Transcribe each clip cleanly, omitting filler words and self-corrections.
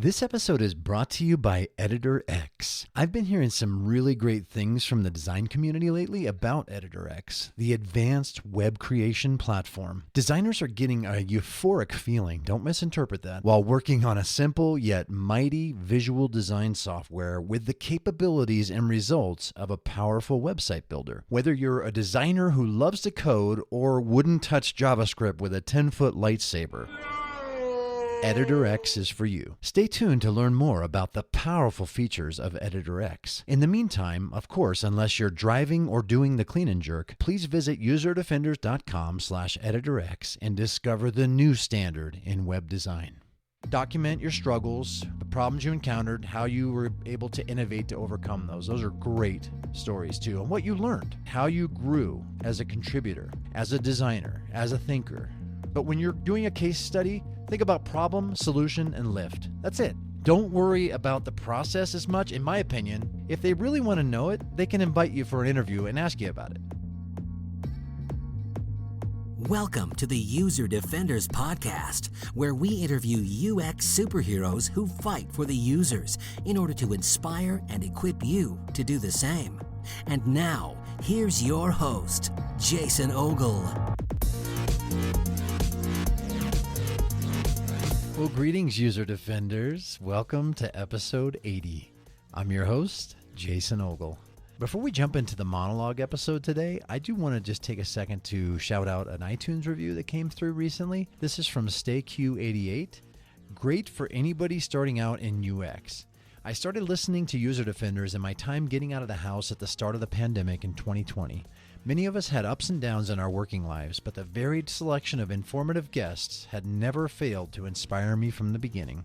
This episode is brought to you by Editor X. I've been hearing some really great things from the design community lately about Editor X, the advanced web creation platform. Designers are getting a euphoric feeling, don't misinterpret that, while working on a simple yet mighty visual design software with the capabilities and results of a powerful website builder. Whether you're a designer who loves to code or wouldn't touch JavaScript with a 10-foot lightsaber, Editor X is for you. Stay tuned to learn more about the powerful features of Editor X. In the meantime, of course, unless you're driving or doing the clean and jerk, please visit userdefenders.com/editorx and discover the new standard in web design. Document your struggles, the problems you encountered, how you were able to innovate to overcome those. Those are great stories too. And what you learned, how you grew as a contributor, as a designer, as a thinker. But when you're doing a case study, think about problem, solution, and lift. That's it. Don't worry about the process as much. In my opinion, if they really want to know it, they can invite you for an interview and ask you about it. Welcome to the User Defenders Podcast, where we interview UX superheroes who fight for the users in order to inspire and equip you to do the same. And now, here's your host, Jason Ogle. Well, greetings, User Defenders. Welcome to episode 80. I'm your host, Jason Ogle. Before we jump into the monologue episode today, I do want to just take a second to shout out an iTunes review that came through recently. This is from StayQ88. Great for anybody starting out in UX. I started listening to User Defenders in my time getting out of the house at the start of the pandemic in 2020. Many of us had ups and downs in our working lives, but the varied selection of informative guests had never failed to inspire me from the beginning.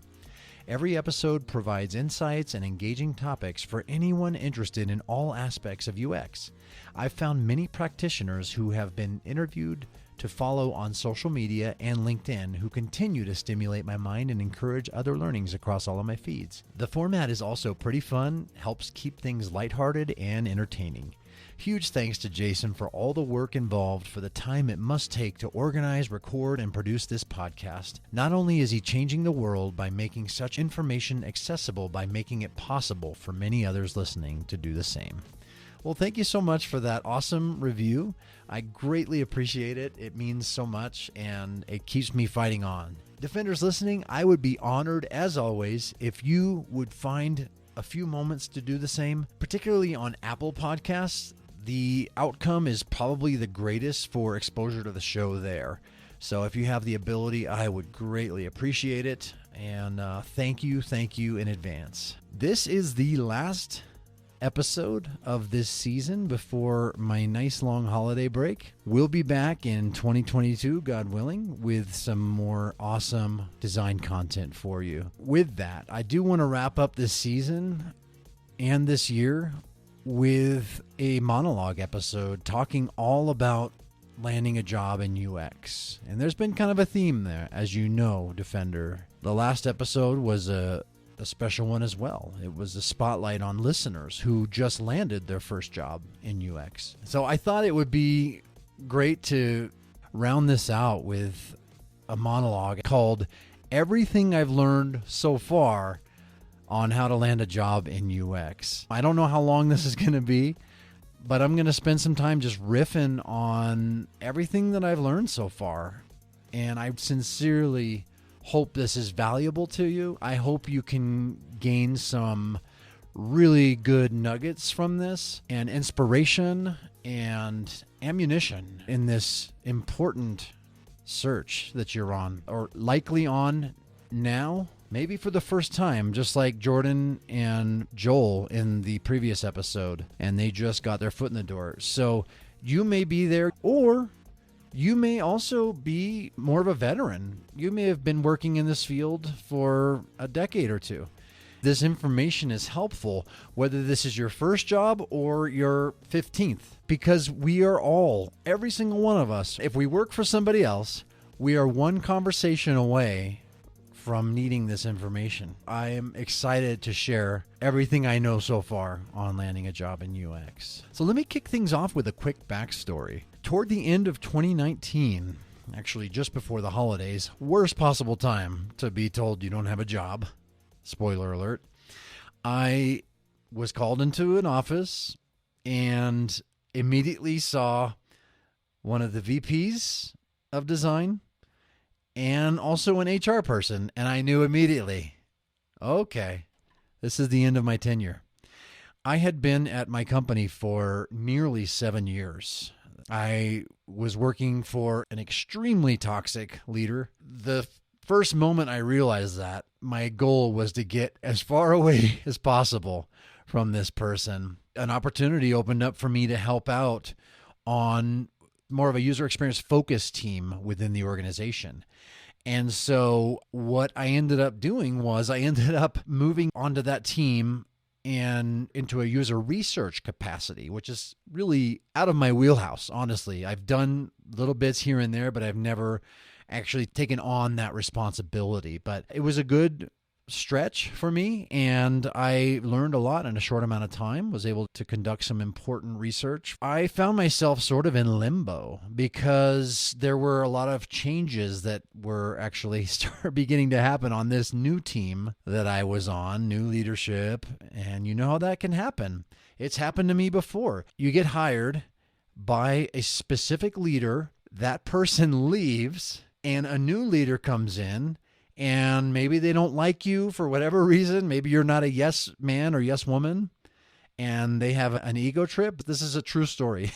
Every episode provides insights and engaging topics for anyone interested in all aspects of UX. I've found many practitioners who have been interviewed to follow on social media and LinkedIn who continue to stimulate my mind and encourage other learnings across all of my feeds. The format is also pretty fun, helps keep things lighthearted and entertaining. Huge thanks to Jason for all the work involved, for the time it must take to organize, record, and produce this podcast. Not only is he changing the world by making such information accessible by making it possible for many others listening to do the same. Well, thank you so much for that awesome review. I greatly appreciate it. It means so much, and it keeps me fighting on. Defenders listening, I would be honored, as always, if you would find a few moments to do the same, particularly on Apple Podcasts. The outcome is probably the greatest for exposure to the show there. So if you have the ability, I would greatly appreciate it. And thank you in advance. This is the last episode of this season before my nice long holiday break. We'll be back in 2022, God willing, with some more awesome design content for you. With that, I do want to wrap up this season and this year with a monologue episode talking all about landing a job in UX. And there's been kind of a theme there, as you know, Defender. The last episode was a special one as well. It was a spotlight on listeners who just landed their first job in UX. So I thought it would be great to round this out with a monologue called Everything I've Learned So Far on How to Land a Job in UX. I don't know how long this is going to be, but I'm going to spend some time just riffing on everything that I've learned so far. And I sincerely hope this is valuable to you. I hope you can gain some really good nuggets from this and inspiration and ammunition in this important search that you're on, or likely on now. Maybe for the first time, just like Jordan and Joel in the previous episode, and they just got their foot in the door. So you may be there, or you may also be more of a veteran. You may have been working in this field for a decade or two. This information is helpful, whether this is your first job or your 15th, because we are all, every single one of us, if we work for somebody else, we are one conversation away from needing this information. I am excited to share everything I know so far on landing a job in UX. So let me kick things off with a quick backstory. Toward the end of 2019, actually just before the holidays, worst possible time to be told you don't have a job. spoiler alert, I was called into an office and immediately saw one of the VPs of design and also an HR person. And I knew immediately, okay, this is the end of my tenure. I had been at my company for nearly 7 years. I was working for an extremely toxic leader. The first moment I realized that, my goal was to get as far away as possible from this person. An opportunity opened up for me to help out on more of a user experience focused team within the organization. And so what I ended up doing was I ended up moving onto that team and into a user research capacity, which is really out of my wheelhouse, honestly. I've done little bits here and there, but I've never actually taken on that responsibility. But it was a good stretch for me, and I learned a lot in a short amount of time, was able to conduct some important research. I found myself sort of in limbo because there were a lot of changes that were actually beginning to happen on this new team that I was on, new leadership, and you know how that can happen. It's happened to me before. You get hired by a specific leader, that person leaves, and a new leader comes in, and maybe they don't like you for whatever reason. Maybe you're not a yes man or yes woman, and they have an ego trip. This is a true story.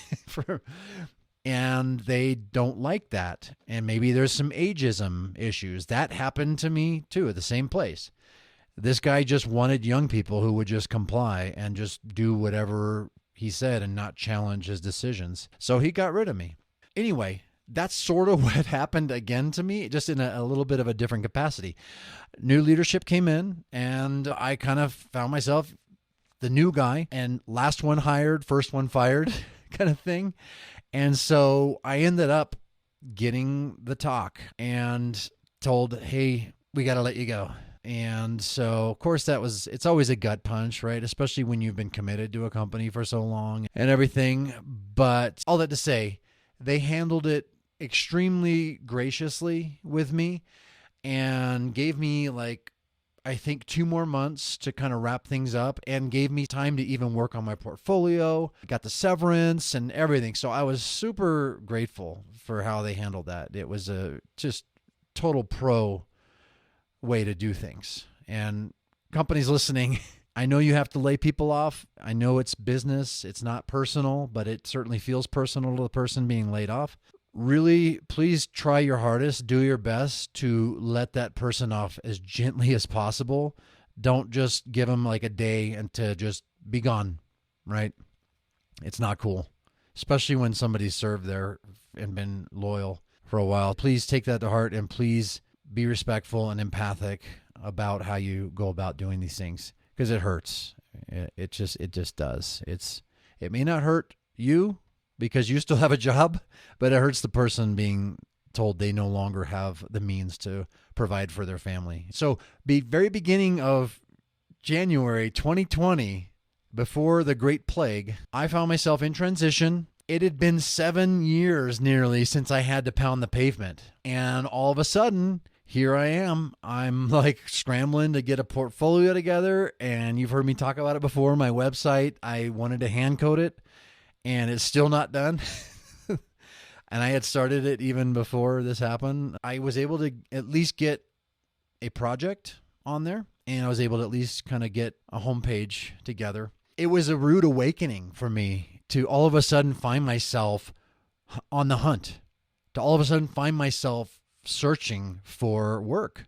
And they don't like that. And maybe there's some ageism issues. That happened to me too at the same place. This guy just wanted young people who would just comply and just do whatever he said and not challenge his decisions. So he got rid of me. Anyway, that's sort of what happened again to me, just in a little bit of a different capacity. New leadership came in, and I kind of found myself the new guy, and last one hired, first one fired kind of thing. And so I ended up getting the talk and told, hey, we got to let you go. And so, of course, it's always a gut punch, right? Especially when you've been committed to a company for so long and everything. But all that to say, they handled it extremely graciously with me and gave me I think 2 more months to kind of wrap things up and gave me time to even work on my portfolio, got the severance and everything. So I was super grateful for how they handled that. It was a just total pro way to do things. And companies listening, I know you have to lay people off. I know it's business. It's not personal, but it certainly feels personal to the person being laid off. Really, please try your hardest, do your best to let that person off as gently as possible. Don't just give them like a day and to just be gone, right? It's not cool, especially when somebody's served there and been loyal for a while. Please take that to heart and please be respectful and empathic about how you go about doing these things because it hurts. It just does. It may not hurt you because you still have a job, but it hurts the person being told they no longer have the means to provide for their family. So the very beginning of January 2020, before the Great Plague, I found myself in transition. It had been 7 years nearly since I had to pound the pavement. And all of a sudden, here I am. I'm like scrambling to get a portfolio together. And you've heard me talk about it before. My website, I wanted to hand code it. And it's still not done. And I had started it even before this happened. I was able to at least get a project on there. And I was able to at least kind of get a homepage together. It was a rude awakening for me to all of a sudden find myself on the hunt. To all of a sudden find myself searching for work.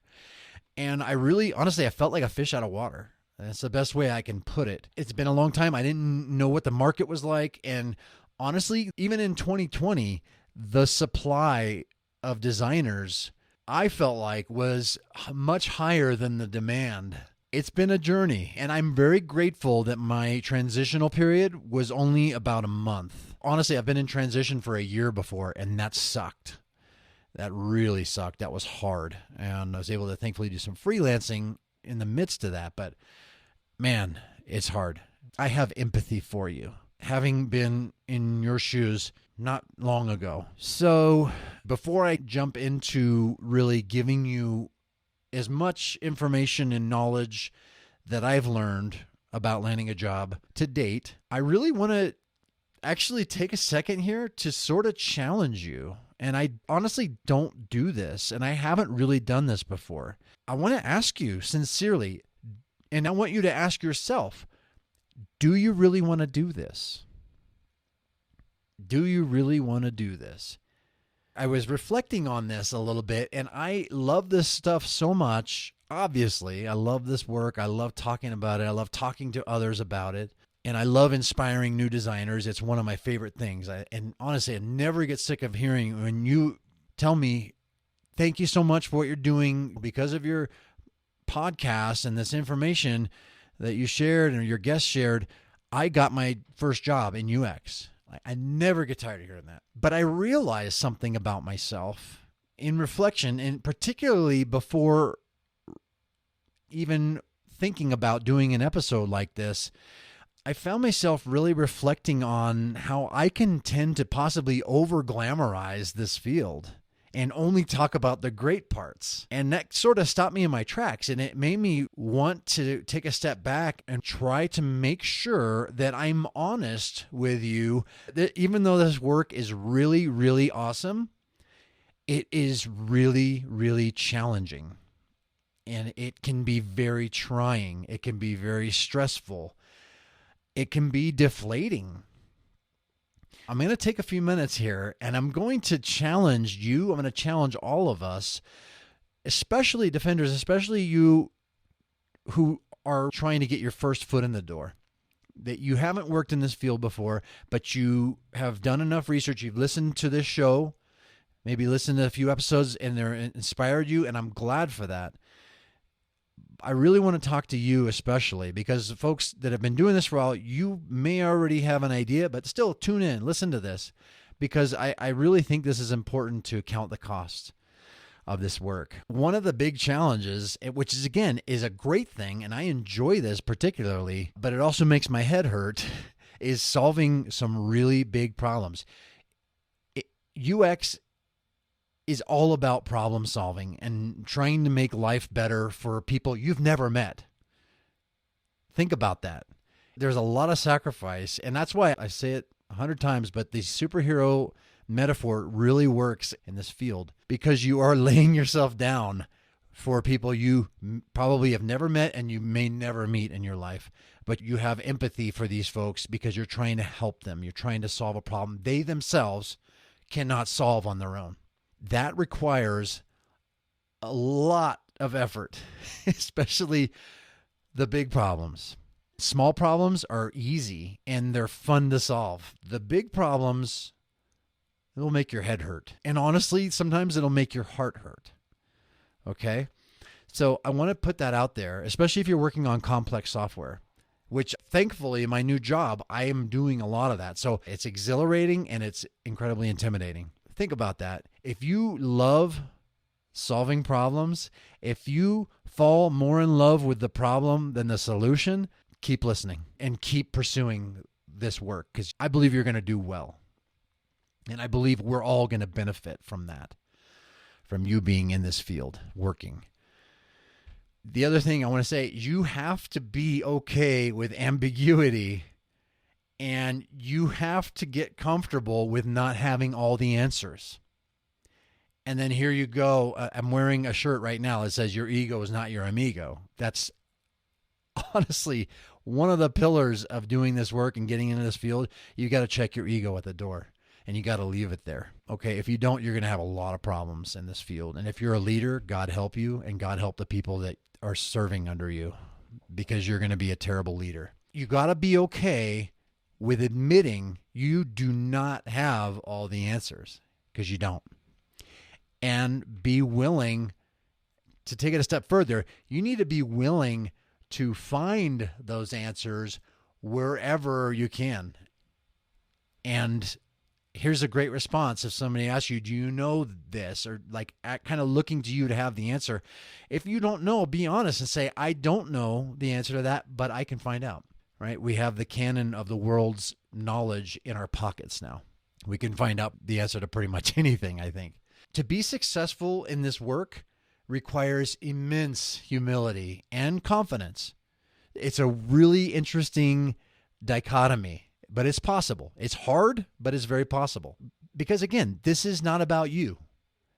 And I really, honestly, I felt like a fish out of water. That's the best way I can put it. It's been a long time. I didn't know what the market was like. And honestly, even in 2020, the supply of designers, I felt like, was much higher than the demand. It's been a journey, and I'm very grateful that my transitional period was only about a month. Honestly, I've been in transition for a year before, and that sucked. That really sucked. That was hard. And I was able to thankfully do some freelancing in the midst of that, but man, it's hard. I have empathy for you, having been in your shoes not long ago. So before I jump into really giving you as much information and knowledge that I've learned about landing a job to date, I really want to actually take a second here to sort of challenge you. And I honestly don't do this, and I haven't really done this before. I want to ask you sincerely, and I want you to ask yourself, do you really want to do this? Do you really want to do this? I was reflecting on this a little bit, and I love this stuff so much. Obviously, I love this work. I love talking about it. I love talking to others about it. And I love inspiring new designers. It's one of my favorite things. And honestly, I never get sick of hearing when you tell me, thank you so much for what you're doing because of your podcast and this information that you shared and your guests shared. I got my first job in UX. I never get tired of hearing that. But I realized something about myself in reflection, and particularly before even thinking about doing an episode like this. I found myself really reflecting on how I can tend to possibly over-glamorize this field and only talk about the great parts. And that sort of stopped me in my tracks, and it made me want to take a step back and try to make sure that I'm honest with you, that even though this work is really, really awesome, it is really, really challenging. And it can be very trying. It can be very stressful. It can be deflating. I'm going to take a few minutes here, and I'm going to challenge you. I'm going to challenge all of us, especially defenders, especially you who are trying to get your first foot in the door, that you haven't worked in this field before, but you have done enough research. You've listened to this show, maybe listened to a few episodes, and they're inspired you, and I'm glad for that. I really want to talk to you especially because folks that have been doing this for a while, you may already have an idea, but still tune in, listen to this, because I really think this is important to count the cost of this work. One of the big challenges, which is again is a great thing, and I enjoy this particularly, but it also makes my head hurt, is solving some really big problems. UX is all about problem solving and trying to make life better for people you've never met. Think about that. There's a lot of sacrifice, and that's why I say it 100 times, but the superhero metaphor really works in this field because you are laying yourself down for people you probably have never met and you may never meet in your life, but you have empathy for these folks because you're trying to help them. You're trying to solve a problem they themselves cannot solve on their own. That requires a lot of effort, especially the big problems. Small problems are easy and they're fun to solve. The big problems, it'll make your head hurt. And honestly, sometimes it'll make your heart hurt. Okay? So I want to put that out there, especially if you're working on complex software, which thankfully in my new job, I am doing a lot of that. So it's exhilarating and it's incredibly intimidating. Think about that. If you love solving problems, if you fall more in love with the problem than the solution, keep listening and keep pursuing this work because I believe you're going to do well. And I believe we're all going to benefit from that, from you being in this field, working. The other thing I want to say, you have to be okay with ambiguity. And you have to get comfortable with not having all the answers. And then here you go. I'm wearing a shirt right now that says your ego is not your amigo. That's honestly one of the pillars of doing this work and getting into this field. You got to check your ego at the door and you got to leave it there. Okay. If you don't, you're going to have a lot of problems in this field. And if you're a leader, God help you and God help the people that are serving under you because you're going to be a terrible leader. You got to be okay with admitting you do not have all the answers because you don't. And be willing to take it a step further. You need to be willing to find those answers wherever you can. And here's a great response. If somebody asks you, do you know this? Or like kind of looking to you to have the answer. If you don't know, be honest and say, I don't know the answer to that, but I can find out. Right? We have the canon of the world's knowledge in our pockets now. We can find out the answer to pretty much anything, I think. To be successful in this work requires immense humility and confidence. It's a really interesting dichotomy, but it's possible. It's hard, but it's very possible. Because again, this is not about you.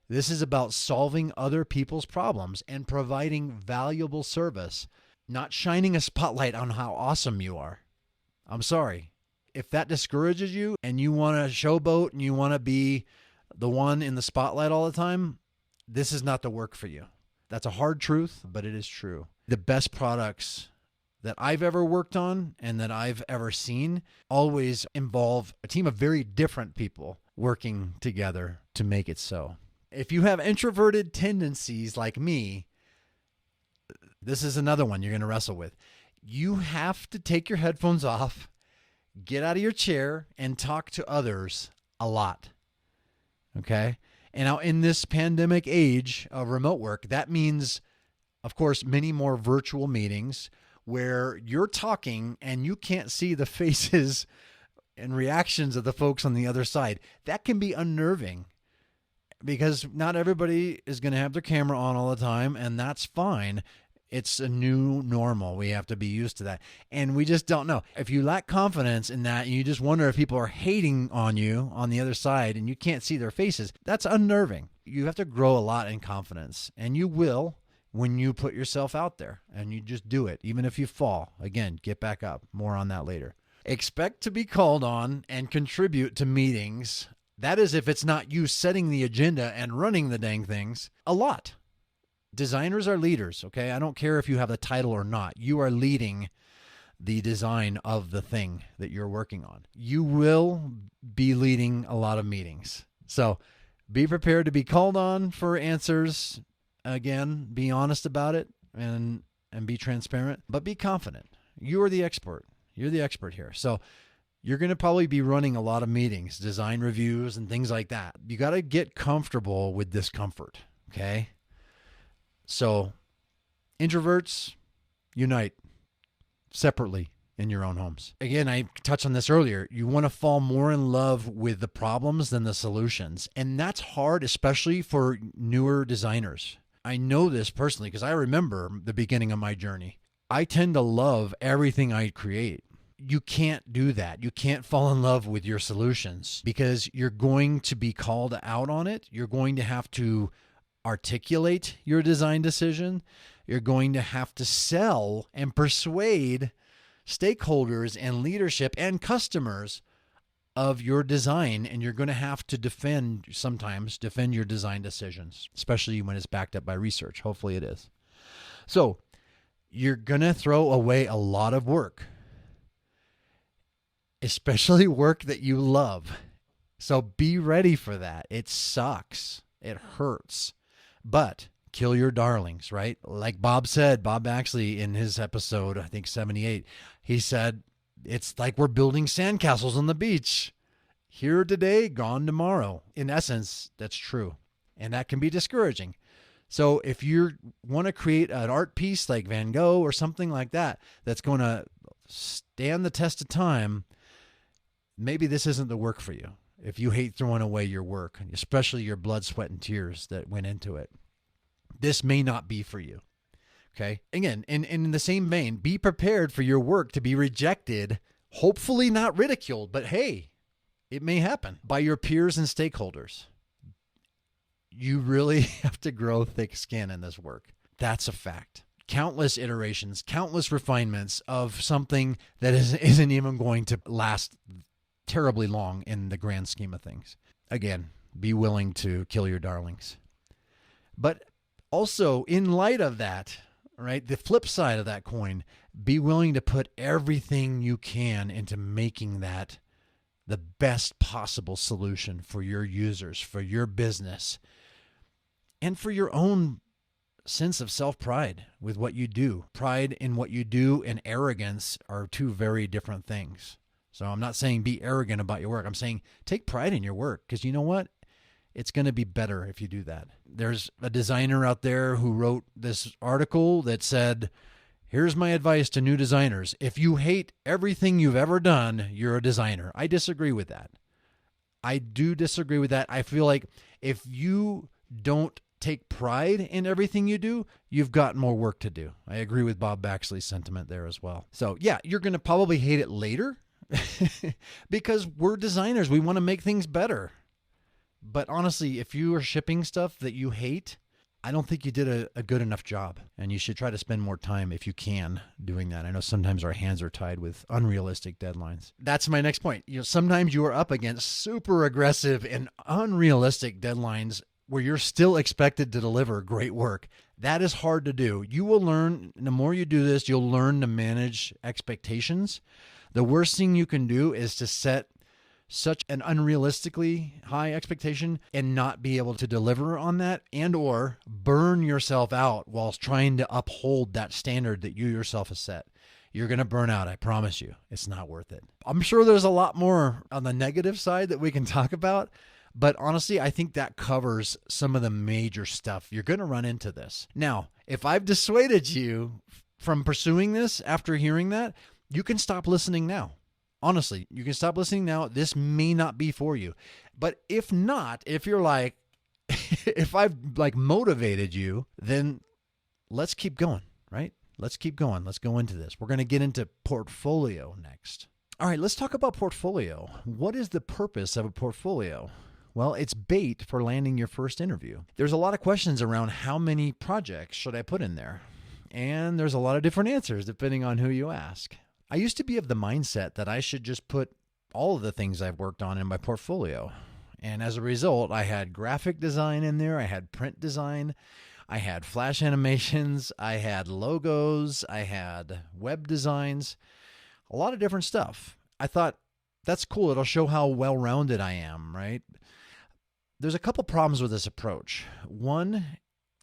This is about solving other people's problems and providing valuable service, not shining a spotlight on how awesome you are. I'm sorry. If that discourages you and you want to showboat and you want to be the one in the spotlight all the time, this is not the work for you. That's a hard truth, but it is true. The best products that I've ever worked on and that I've ever seen always involve a team of very different people working together to make it so. If you have introverted tendencies like me, this is another one you're going to wrestle with. You have to take your headphones off, get out of your chair, and talk to others a lot. Okay? And now in this pandemic age of remote work, that means, of course, many more virtual meetings where you're talking and you can't see the faces and reactions of the folks on the other side. That can be unnerving because not everybody is going to have their camera on all the time, and that's fine. It's a new normal. We have to be used to that. And we just don't know. If you lack confidence in that and you just wonder if people are hating on you on the other side and you can't see their faces, that's unnerving. You have to grow a lot in confidence, and you will when you put yourself out there and you just do it. Even if you fall, again, get back up. More on that later. Expect to be called on and contribute to meetings. That is if it's not you setting the agenda and running the dang things a lot. Designers are leaders, okay? I don't care if you have the title or not. You are leading the design of the thing that you're working on. You will be leading a lot of meetings. So be prepared to be called on for answers. Again, be honest about it and be transparent, but be confident. You are the expert. You're the expert here. So you're going to probably be running a lot of meetings, design reviews, and things like that. You got to get comfortable with discomfort, okay? So introverts, unite separately in your own homes. Again, I touched on this earlier. You want to fall more in love with the problems than the solutions. And that's hard, especially for newer designers. I know this personally because I remember the beginning of my journey. I tend to love everything I create. You can't do that. You can't fall in love with your solutions because you're going to be called out on it. You're going to have to articulate your design decision. You're going to have to sell and persuade stakeholders and leadership and customers of your design, and you're going to have to defend your design decisions, especially when it's backed up by research. Hopefully it is. So you're going to throw away a lot of work, especially work that you love. So be ready for that. It sucks. It hurts. But kill your darlings, right? Like Bob said, Bob Baxley in his episode, I think 78, he said, it's like we're building sandcastles on the beach. Here today, gone tomorrow. In essence, that's true. And that can be discouraging. So if you want to create an art piece like Van Gogh or something like that, that's going to stand the test of time, maybe this isn't the work for you. If you hate throwing away your work, especially your blood, sweat, and tears that went into it, this may not be for you. Okay. Again, in the same vein, be prepared for your work to be rejected, hopefully not ridiculed, but hey, it may happen by your peers and stakeholders. You really have to grow thick skin in this work. That's a fact. Countless iterations, countless refinements of something that isn't even going to last terribly long in the grand scheme of things. Again, be willing to kill your darlings. But also, in light of that, right, the flip side of that coin, be willing to put everything you can into making that the best possible solution for your users, for your business, and for your own sense of self-pride with what you do. Pride in what you do and arrogance are two very different things. So I'm not saying be arrogant about your work. I'm saying take pride in your work because you know what? It's going to be better if you do that. There's a designer out there who wrote this article that said, here's my advice to new designers. If you hate everything you've ever done, you're a designer. I disagree with that. I do disagree with that. I feel like if you don't take pride in everything you do, you've got more work to do. I agree with Bob Baxley's sentiment there as well. So yeah, you're going to probably hate it later because we're designers. We want to make things better. But honestly, if you are shipping stuff that you hate, I don't think you did a good enough job, and you should try to spend more time if you can doing that. I know sometimes our hands are tied with unrealistic deadlines. That's my next point. Sometimes you are up against super aggressive and unrealistic deadlines where you're still expected to deliver great work. That is hard to do. You will learn, the more you do this, you'll learn to manage expectations. The worst thing you can do is to set such an unrealistically high expectation and not be able to deliver on that, and or burn yourself out whilst trying to uphold that standard that you yourself have set. You're going to burn out. I promise you. It's not worth it. I'm sure there's a lot more on the negative side that we can talk about, but honestly, I think that covers some of the major stuff. You're going to run into this. Now, if I've dissuaded you from pursuing this after hearing that, you can stop listening now. Honestly, you can stop listening now. This may not be for you. But if not, if you're like, if I've motivated you, then let's keep going, right? Let's keep going. Let's go into this. We're going to get into portfolio next. All right, let's talk about portfolio. What is the purpose of a portfolio? Well, it's bait for landing your first interview. There's a lot of questions around how many projects should I put in there? And there's a lot of different answers depending on who you ask. I used to be of the mindset that I should just put all of the things I've worked on in my portfolio. And as a result, I had graphic design in there. I had print design. I had flash animations. I had logos. I had web designs, a lot of different stuff. I thought, that's cool. It'll show how well-rounded I am, right? There's a couple problems with this approach. One,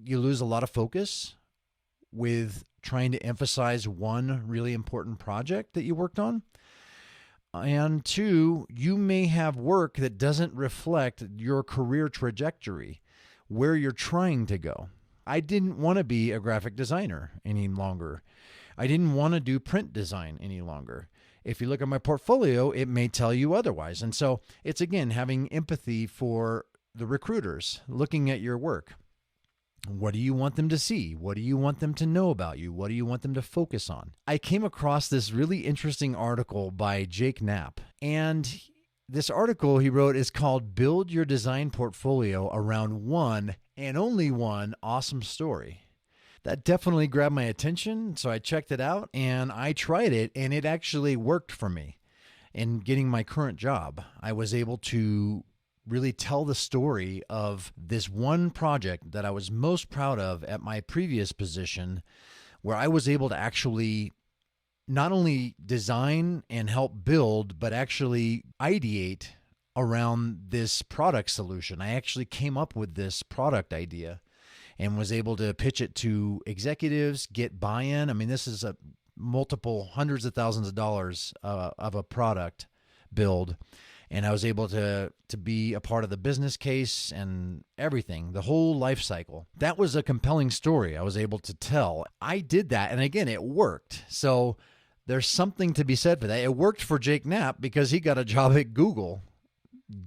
you lose a lot of focus with trying to emphasize one really important project that you worked on. And two, you may have work that doesn't reflect your career trajectory, where you're trying to go. I didn't want to be a graphic designer any longer. I didn't want to do print design any longer. If you look at my portfolio, it may tell you otherwise. And so it's, again, having empathy for the recruiters looking at your work. What do you want them to see? What do you want them to know about you? What do you want them to focus on? I came across this really interesting article by Jake Knapp. And this article he wrote is called Build Your Design Portfolio Around One and Only One Awesome Story. That definitely grabbed my attention, so I checked it out and I tried it, and it actually worked for me in getting my current job. I was able to really tell the story of this one project that I was most proud of at my previous position, where I was able to actually not only design and help build, but actually ideate around this product solution. I actually came up with this product idea and was able to pitch it to executives, get buy-in. I mean, this is a multiple hundreds of thousands of dollars of a product build. And I was able to be a part of the business case and everything, the whole life cycle. That was a compelling story I was able to tell. I did that, and again, it worked. So there's something to be said for that. It worked for Jake Knapp because he got a job at Google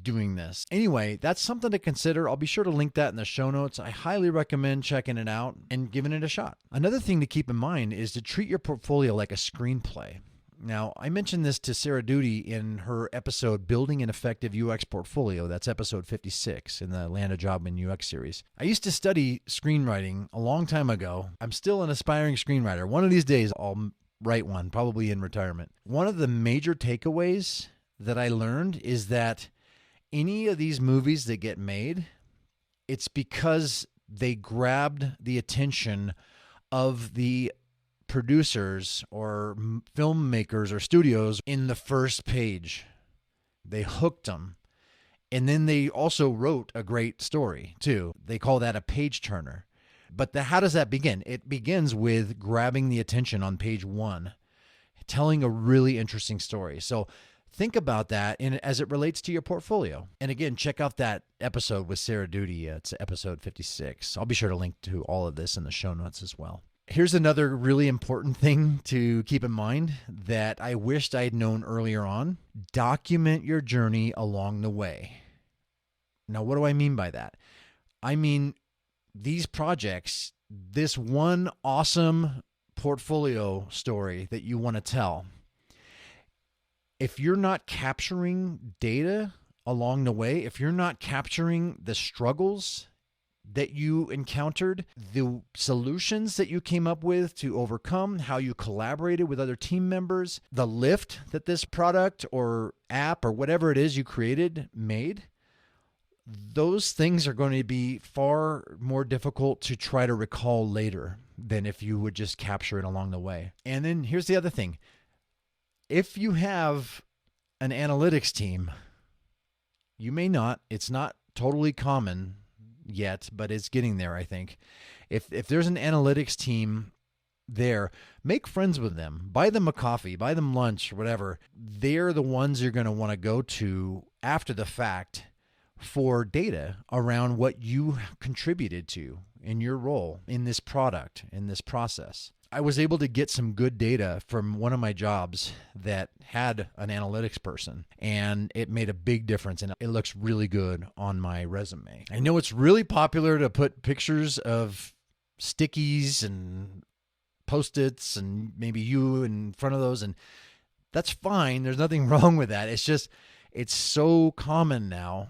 doing this. Anyway, that's something to consider. I'll be sure to link that in the show notes. I highly recommend checking it out and giving it a shot. Another thing to keep in mind is to treat your portfolio like a screenplay. Now, I mentioned this to Sarah Duty in her episode, Building an Effective UX Portfolio. That's episode 56 in the Land a Job in UX series. I used to study screenwriting a long time ago. I'm still an aspiring screenwriter. One of these days, I'll write one, probably in retirement. One of the major takeaways that I learned is that any of these movies that get made, it's because they grabbed the attention of the producers or filmmakers or studios in the first page. They hooked them. And then they also wrote a great story too. They call that a page turner. But how does that begin? It begins with grabbing the attention on page one, telling a really interesting story. So think about that as it relates to your portfolio. And again, check out that episode with Sarah Duty. It's episode 56. I'll be sure to link to all of this in the show notes as well. Here's another really important thing to keep in mind that I wished I had known earlier on. Document your journey along the way. Now, what do I mean by that? I mean, these projects, this one awesome portfolio story that you want to tell, if you're not capturing data along the way, if you're not capturing the struggles that you encountered, the solutions that you came up with to overcome, how you collaborated with other team members, the lift that this product or app or whatever it is you created made, those things are going to be far more difficult to try to recall later than if you would just capture it along the way. And then here's the other thing. If you have an analytics team, you may not, it's not totally common yet, but it's getting there, I think. If there's an analytics team there, make friends with them. Buy them a coffee, buy them lunch, whatever. They're the ones you're going to want to go to after the fact for data around what you contributed to in your role in this product, in this process. I was able to get some good data from one of my jobs that had an analytics person, and it made a big difference, and it looks really good on my resume. I know it's really popular to put pictures of stickies and Post-its and maybe you in front of those, and that's fine. There's nothing wrong with that. It's just, it's so common now.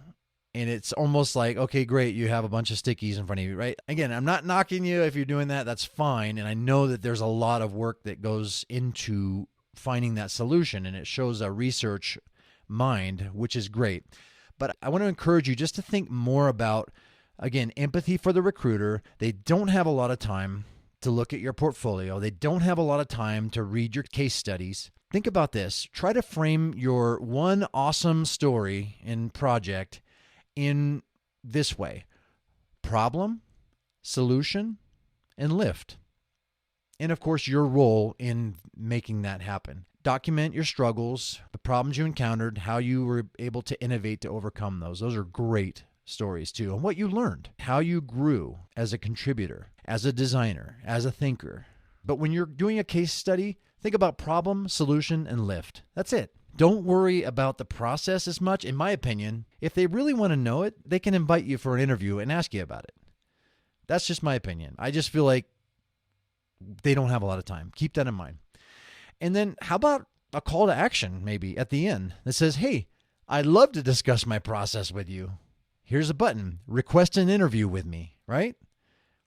And it's almost like, okay, great, you have a bunch of stickies in front of you, right? Again, I'm not knocking you if you're doing that. That's fine. And I know that there's a lot of work that goes into finding that solution, and it shows a research mind, which is great. But I want to encourage you just to think more about, again, empathy for the recruiter. They don't have a lot of time to look at your portfolio. They don't have a lot of time to read your case studies. Think about this. Try to frame your one awesome story and project in this way: problem, solution, and lift. And of course, your role in making that happen. Document your struggles, the problems you encountered, how you were able to innovate to overcome those. Those are great stories too. And what you learned, how you grew as a contributor, as a designer, as a thinker. But when you're doing a case study, think about problem, solution, and lift. That's it. Don't worry about the process as much. In my opinion, if they really want to know it, they can invite you for an interview and ask you about it. That's just my opinion. I just feel like they don't have a lot of time. Keep that in mind. And then how about a call to action maybe at the end that says, hey, I'd love to discuss my process with you. Here's a button. Request an interview with me, right?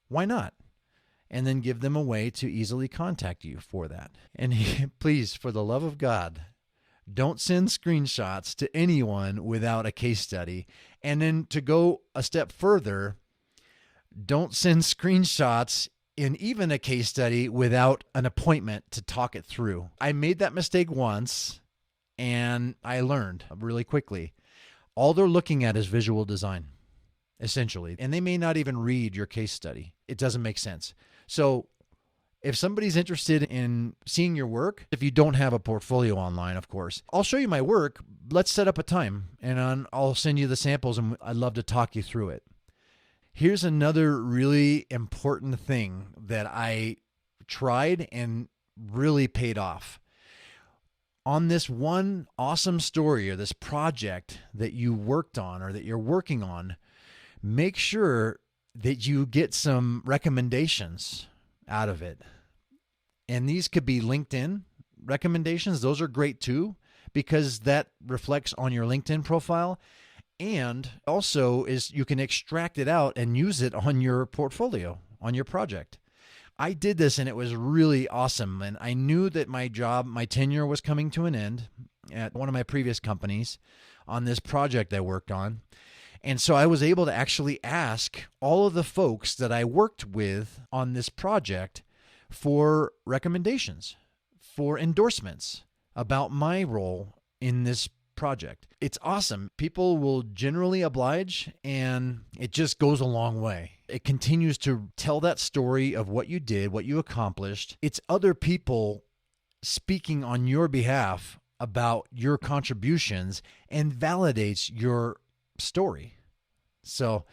Why not? And then give them a way to easily contact you for that. And please, for the love of God, don't send screenshots to anyone without a case study. And then to go a step further, don't send screenshots in even a case study without an appointment to talk it through. I made that mistake once, and I learned really quickly. All they're looking at is visual design, essentially. And they may not even read your case study. It doesn't make sense. So if somebody's interested in seeing your work, if you don't have a portfolio online, of course, I'll show you my work. Let's set up a time, and I'll send you the samples, and I'd love to talk you through it. Here's another really important thing that I tried and really paid off. On this one awesome story or this project that you worked on or that you're working on, make sure that you get some recommendations out of it. And these could be LinkedIn recommendations. Those are great too, because that reflects on your LinkedIn profile. And also is you can extract it out and use it on your portfolio, on your project. I did this and it was really awesome. And I knew that my tenure was coming to an end at one of my previous companies on this project I worked on. And so I was able to actually ask all of the folks that I worked with on this project for recommendations, for endorsements about my role in this project. It's awesome. People will generally oblige, and it just goes a long way. It continues to tell that story of what you did, what you accomplished. It's other people speaking on your behalf about your contributions and validates your story. So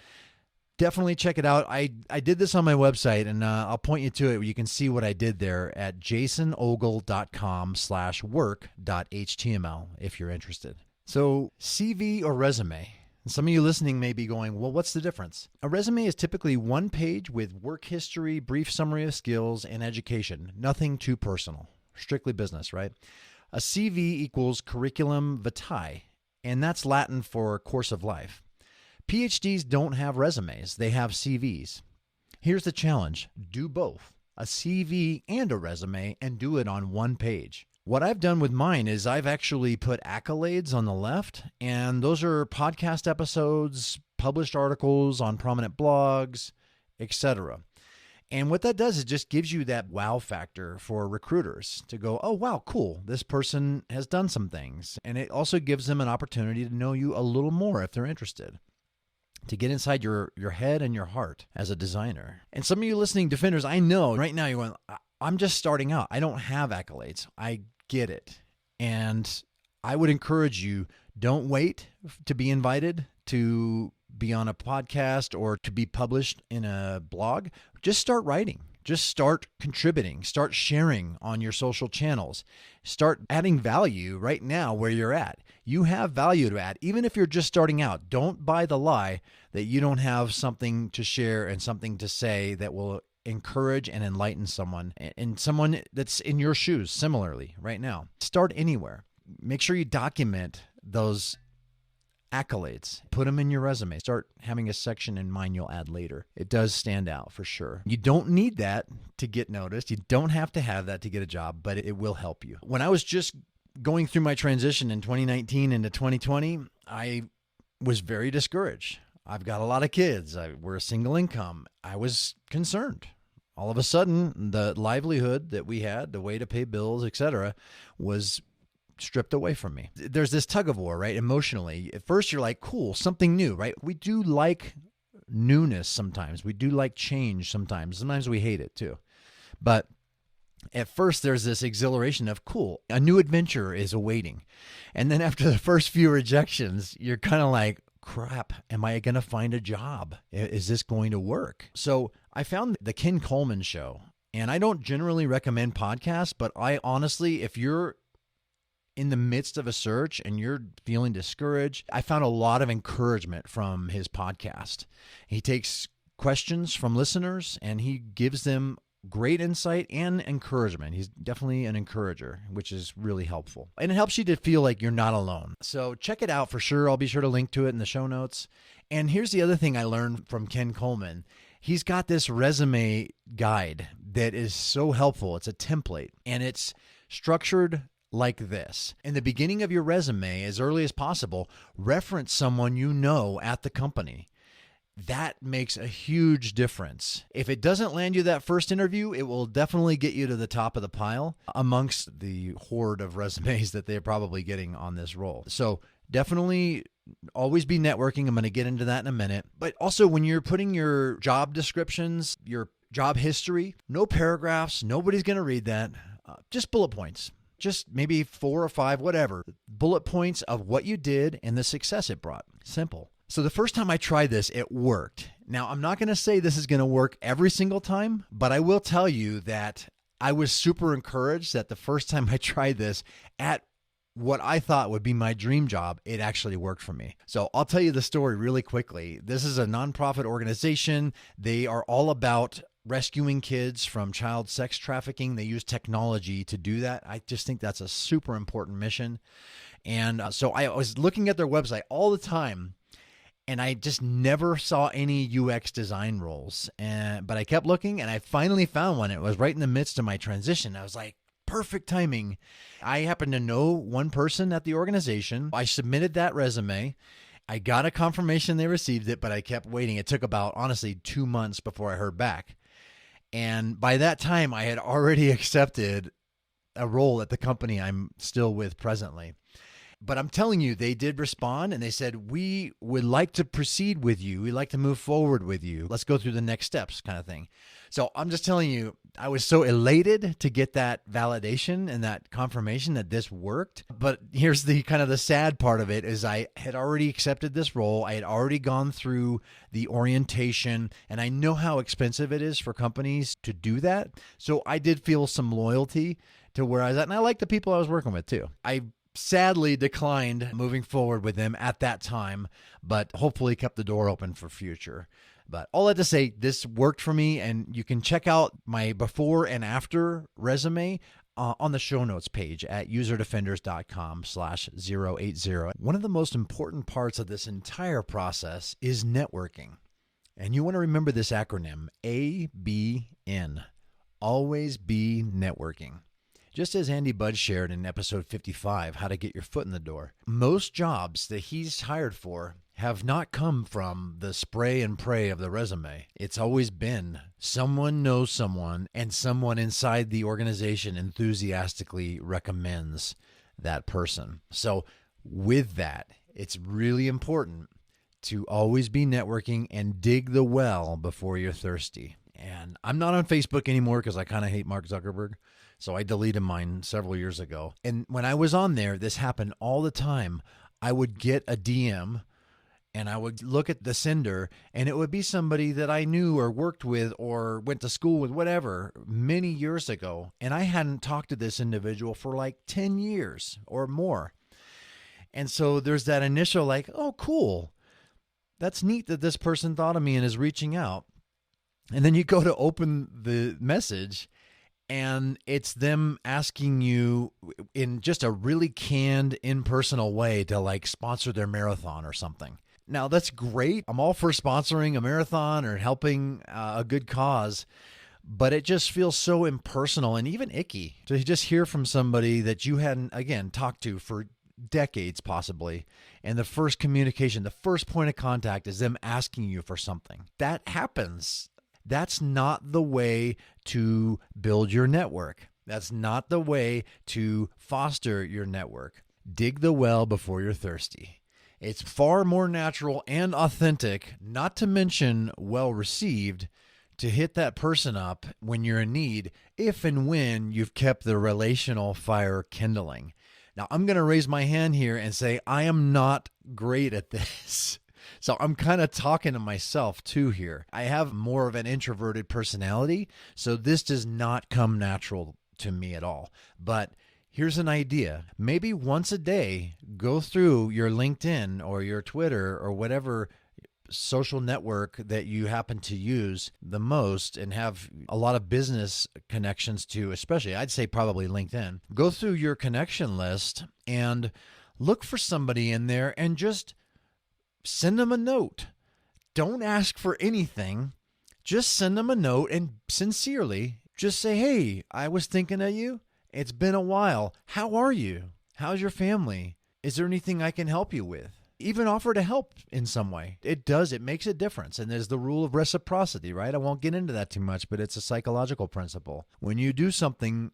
definitely check it out. I did this on my website, and I'll point you to it. You can see what I did there at jasonogle.com/work.html if you're interested. So CV or resume, And some of you listening may be going, well, what's the difference? A resume is typically one page with work history, brief summary of skills, and education. Nothing too personal. Strictly business, right? A CV equals curriculum vitae, and that's Latin for course of life. PhDs don't have resumes. They have CVs. Here's the challenge. Do both, a CV and a resume, and do it on one page. What I've done with mine is I've actually put accolades on the left, and those are podcast episodes, published articles on prominent blogs, etc. And what that does is just gives you that wow factor for recruiters to go, oh, wow, cool. This person has done some things. And it also gives them an opportunity to know you a little more if they're interested, to get inside your head and your heart as a designer. And some of you listening defenders, I know right now you're going, I'm just starting out. I don't have accolades. I get it. And I would encourage you, don't wait to be invited to be on a podcast or to be published in a blog. Just start writing. Just start contributing. Start sharing on your social channels. Start adding value right now where you're at. You have value to add, even if you're just starting out. Don't buy the lie that you don't have something to share and something to say that will encourage and enlighten someone, and someone that's in your shoes similarly right now. Start anywhere. Make sure you document those accolades. Put them in your resume. Start having a section in mind you'll add later. It does stand out for sure. You don't need that to get noticed. You don't have to have that to get a job, but it will help you. When I was just going through my transition in 2019 into 2020, I was very discouraged. I've got a lot of kids. We're a single income. I was concerned. All of a sudden, the livelihood that we had, the way to pay bills, etc., was stripped away from me. There's this tug of war, right? Emotionally. At first, you're like, cool, something new, right? We do like newness sometimes. We do like change sometimes. Sometimes we hate it too. But at first, there's this exhilaration of, cool, a new adventure is awaiting. And then after the first few rejections, you're kind of like, crap, am I going to find a job? Is this going to work? So I found the Ken Coleman Show, and I don't generally recommend podcasts, but I honestly, if you're in the midst of a search and you're feeling discouraged, I found a lot of encouragement from his podcast. He takes questions from listeners and he gives them great insight and encouragement. He's definitely an encourager, which is really helpful. And it helps you to feel like you're not alone. So check it out for sure. I'll be sure to link to it in the show notes. And here's the other thing I learned from Ken Coleman. He's got this resume guide that is so helpful. It's a template and it's structured like this. In the beginning of your resume, as early as possible, reference someone you know at the company. That makes a huge difference. If it doesn't land you that first interview, it will definitely get you to the top of the pile amongst the horde of resumes that they're probably getting on this role. So definitely always be networking. I'm going to get into that in a minute. But also when you're putting your job descriptions, your job history, no paragraphs, nobody's going to read that. Just bullet points. Just maybe 4 or 5, whatever. Bullet points of what you did and the success it brought. Simple. So the first time I tried this, it worked. Now, I'm not going to say this is going to work every single time, but I will tell you that I was super encouraged that the first time I tried this at what I thought would be my dream job, it actually worked for me. So I'll tell you the story really quickly. This is a nonprofit organization. They are all about rescuing kids from child sex trafficking. They use technology to do that. I just think that's a super important mission. And so I was looking at their website all the time, and I just never saw any UX design roles. But I kept looking, and I finally found one. It was right in the midst of my transition. I was like, perfect timing. I happen to know one person at the organization. I submitted that resume. I got a confirmation they received it, but I kept waiting. It took about, honestly, 2 months before I heard back. And by that time, I had already accepted a role at the company I'm still with presently. But I'm telling you, they did respond and they said, we would like to proceed with you. We'd like to move forward with you. Let's go through the next steps kind of thing. So I'm just telling you, I was so elated to get that validation and that confirmation that this worked. But here's the kind of the sad part of it is I had already accepted this role. I had already gone through the orientation, and I know how expensive it is for companies to do that. So I did feel some loyalty to where I was at, and I like the people I was working with too. I sadly declined moving forward with them at that time, but hopefully kept the door open for future. But all that to say, this worked for me, and you can check out my before and after resume on the show notes page at userdefenders.com/080. One of the most important parts of this entire process is networking. And you want to remember this acronym, ABN. Always be networking. Just as Andy Budd shared in episode 55, How to Get Your Foot in the Door, most jobs that he's hired for have not come from the spray and pray of the resume. It's always been someone knows someone, and someone inside the organization enthusiastically recommends that person. So with that, it's really important to always be networking and dig the well before you're thirsty. And I'm not on Facebook anymore because I kind of hate Mark Zuckerberg. So I deleted mine several years ago. And when I was on there, this happened all the time. I would get a DM and I would look at the sender, and it would be somebody that I knew or worked with or went to school with, whatever, many years ago. And I hadn't talked to this individual for like 10 years or more. And so there's that initial like, oh, cool. That's neat that this person thought of me and is reaching out. And then you go to open the message, and it's them asking you in just a really canned, impersonal way to like sponsor their marathon or something. Now, that's great. I'm all for sponsoring a marathon or helping a good cause, but it just feels so impersonal and even icky to just hear from somebody that you hadn't, again, talked to for decades possibly. And the first communication, the first point of contact is them asking you for something. That happens. That's not the way to build your network. That's not the way to foster your network. Dig the well before you're thirsty. It's far more natural and authentic, not to mention well-received, to hit that person up when you're in need, if and when you've kept the relational fire kindling. Now, I'm going to raise my hand here and say I am not great at this. So I'm kind of talking to myself too here. I have more of an introverted personality, so this does not come natural to me at all. But here's an idea. Maybe once a day, go through your LinkedIn or your Twitter or whatever social network that you happen to use the most and have a lot of business connections to, especially I'd say probably LinkedIn. Go through your connection list and look for somebody in there and just send them a note. Don't ask for anything. Just send them a note and sincerely just say, hey, I was thinking of you. It's been a while. How are you? How's your family? Is there anything I can help you with? Even offer to help in some way. It makes a difference. And there's the rule of reciprocity, right? I won't get into that too much, but it's a psychological principle. When you do something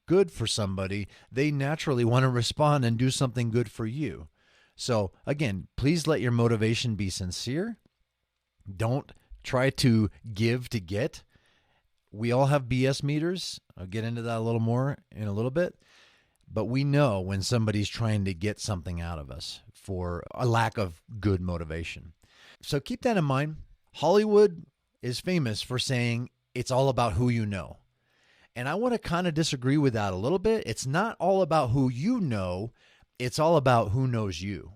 good for somebody, they naturally want to respond and do something good for you. So again, please let your motivation be sincere. Don't try to give to get. We all have BS meters. I'll get into that a little more in a little bit. But we know when somebody's trying to get something out of us for a lack of good motivation. So keep that in mind. Hollywood is famous for saying it's all about who you know. And I want to kind of disagree with that a little bit. It's not all about who you know. It's all about who knows you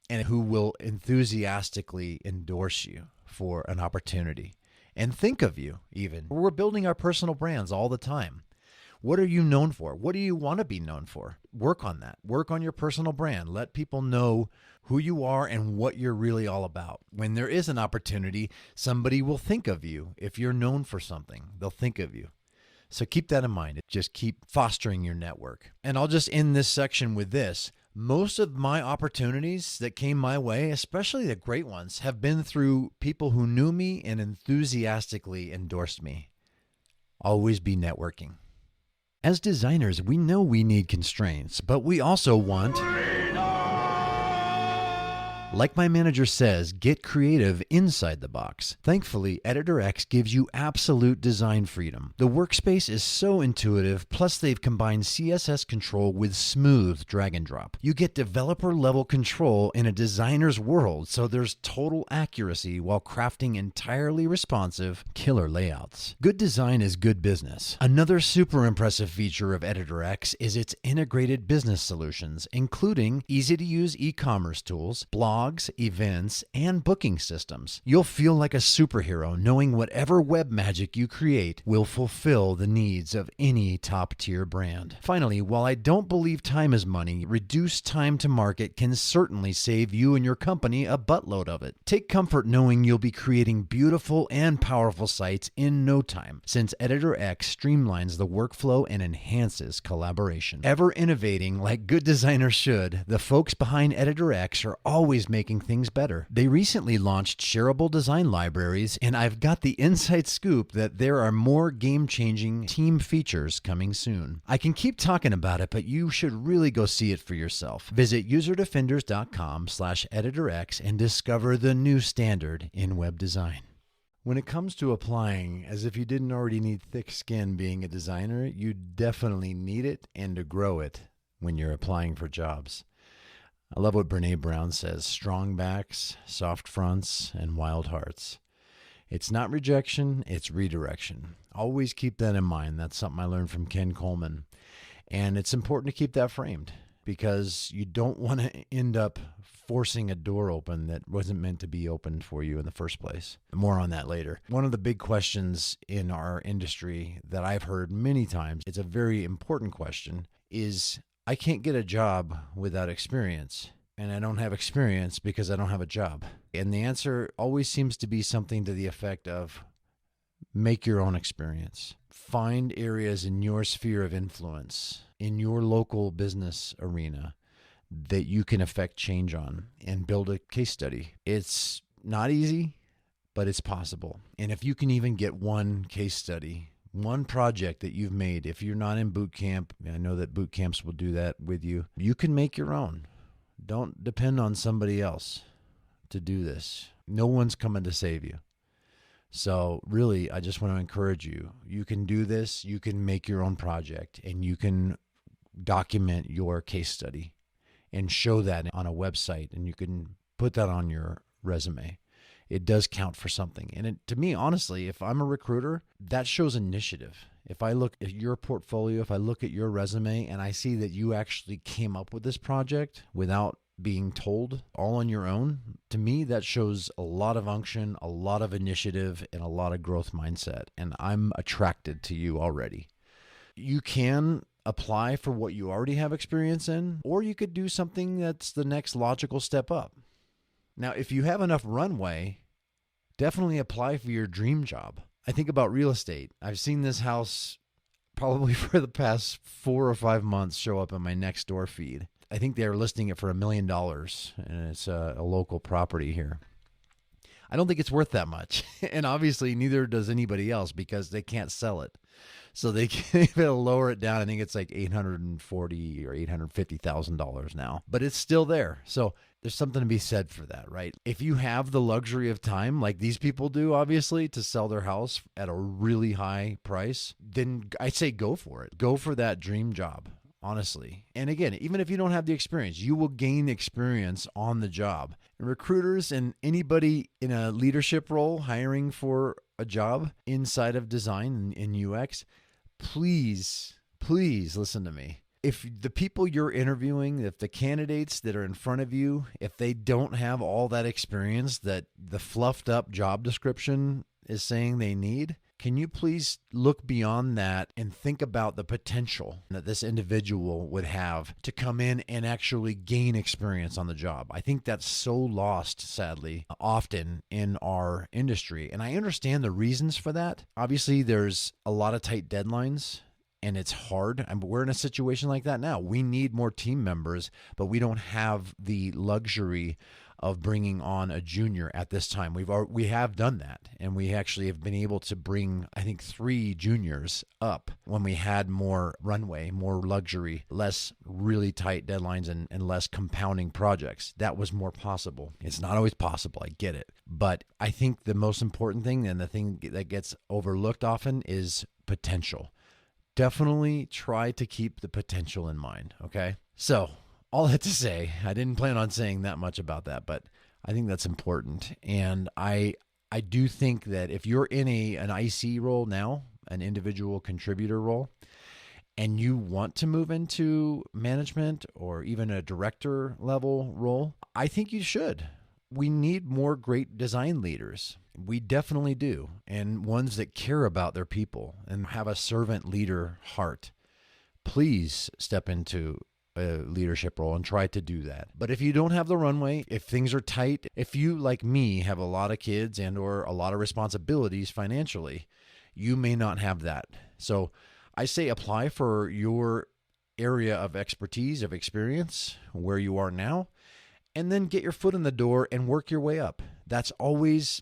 and who will enthusiastically endorse you for an opportunity and think of you even. We're building our personal brands all the time. What are you known for? What do you want to be known for? Work on that. Work on your personal brand. Let people know who you are and what you're really all about. When there is an opportunity, somebody will think of you. If you're known for something, they'll think of you. So keep that in mind. Just keep fostering your network. And I'll just end this section with this. Most of my opportunities that came my way, especially the great ones, have been through people who knew me and enthusiastically endorsed me. Always be networking. As designers, we know we need constraints, but we also want freedom! Like my manager says, get creative inside the box. Thankfully, Editor X gives you absolute design freedom. The workspace is so intuitive, plus they've combined CSS control with smooth drag and drop. You get developer-level control in a designer's world, so there's total accuracy while crafting entirely responsive, killer layouts. Good design is good business. Another super impressive feature of Editor X is its integrated business solutions, including easy-to-use e-commerce tools, blogs, events, and booking systems. You'll feel like a superhero knowing whatever web magic you create will fulfill the needs of any top-tier brand. Finally, while I don't believe time is money, reduced time to market can certainly save you and your company a buttload of it. Take comfort knowing you'll be creating beautiful and powerful sites in no time, since Editor X streamlines the workflow and enhances collaboration. Ever innovating like good designers should, the folks behind Editor X are always making things better. They recently launched shareable design libraries, and I've got the inside scoop that there are more game-changing team features coming soon. I can keep talking about it, but you should really go see it for yourself. Visit userdefenders.com/editorx and discover the new standard in web design. When it comes to applying, as if you didn't already need thick skin being a designer, you definitely need it and to grow it when you're applying for jobs. I love what Brene Brown says, strong backs, soft fronts, and wild hearts. It's not rejection, it's redirection. Always keep that in mind. That's something I learned from Ken Coleman. And it's important to keep that framed because you don't want to end up forcing a door open that wasn't meant to be opened for you in the first place. More on that later. One of the big questions in our industry that I've heard many times, it's a very important question, is I can't get a job without experience, and I don't have experience because I don't have a job. And the answer always seems to be something to the effect of make your own experience. Find areas in your sphere of influence, in your local business arena, that you can affect change on and build a case study. It's not easy, but it's possible. And if you can even get one case study, one project that you've made, if you're not in boot camp, I know that boot camps will do that with you, you can make your own. Don't depend on somebody else to do this. No one's coming to save you. So really, I just want to encourage you. You can do this. You can make your own project, and you can document your case study and show that on a website, and you can put that on your resume. It does count for something. And to me, honestly, if I'm a recruiter, that shows initiative. If I look at your portfolio, if I look at your resume and I see that you actually came up with this project without being told all on your own, to me, that shows a lot of unction, a lot of initiative, and a lot of growth mindset. And I'm attracted to you already. You can apply for what you already have experience in, or you could do something that's the next logical step up. Now, if you have enough runway, definitely apply for your dream job. I think about real estate. I've seen this house probably for the past 4 or 5 months show up in my Nextdoor feed. I think they're listing it for $1 million, and it's a local property here. I don't think it's worth that much, and obviously neither does anybody else because they can't sell it. So they can't lower it down. I think it's like $840,000 or $850,000 now, but it's still there. So there's something to be said for that, right? If you have the luxury of time, like these people do, obviously, to sell their house at a really high price, then I say go for it. Go for that dream job, honestly. And again, even if you don't have the experience, you will gain experience on the job. And recruiters and anybody in a leadership role hiring for a job inside of design and UX, please listen to me. If the people you're interviewing, if the candidates that are in front of you, if they don't have all that experience that the fluffed up job description is saying they need, can you please look beyond that and think about the potential that this individual would have to come in and actually gain experience on the job? I think that's so lost, sadly, often in our industry. And I understand the reasons for that. Obviously, there's a lot of tight deadlines. And it's hard. We're in a situation like that now. We need more team members, but we don't have the luxury of bringing on a junior at this time. We have done that, and we actually have been able to bring, I think, 3 juniors up when we had more runway, more luxury, less really tight deadlines, and less compounding projects. That was more possible. It's not always possible, I get it. But I think the most important thing, and the thing that gets overlooked often, is potential. Definitely try to keep the potential in mind, okay? So, all that to say, I didn't plan on saying that much about that, but I think that's important. And I do think that if you're in an IC role now, an individual contributor role, and you want to move into management or even a director level role, I think you should. We need more great design leaders. We definitely do. And ones that care about their people and have a servant leader heart. Please step into a leadership role and try to do that. But if you don't have the runway, if things are tight, if you, like me, have a lot of kids and or a lot of responsibilities financially, you may not have that. So I say apply for your area of expertise, of experience, where you are now, and then get your foot in the door and work your way up. That's always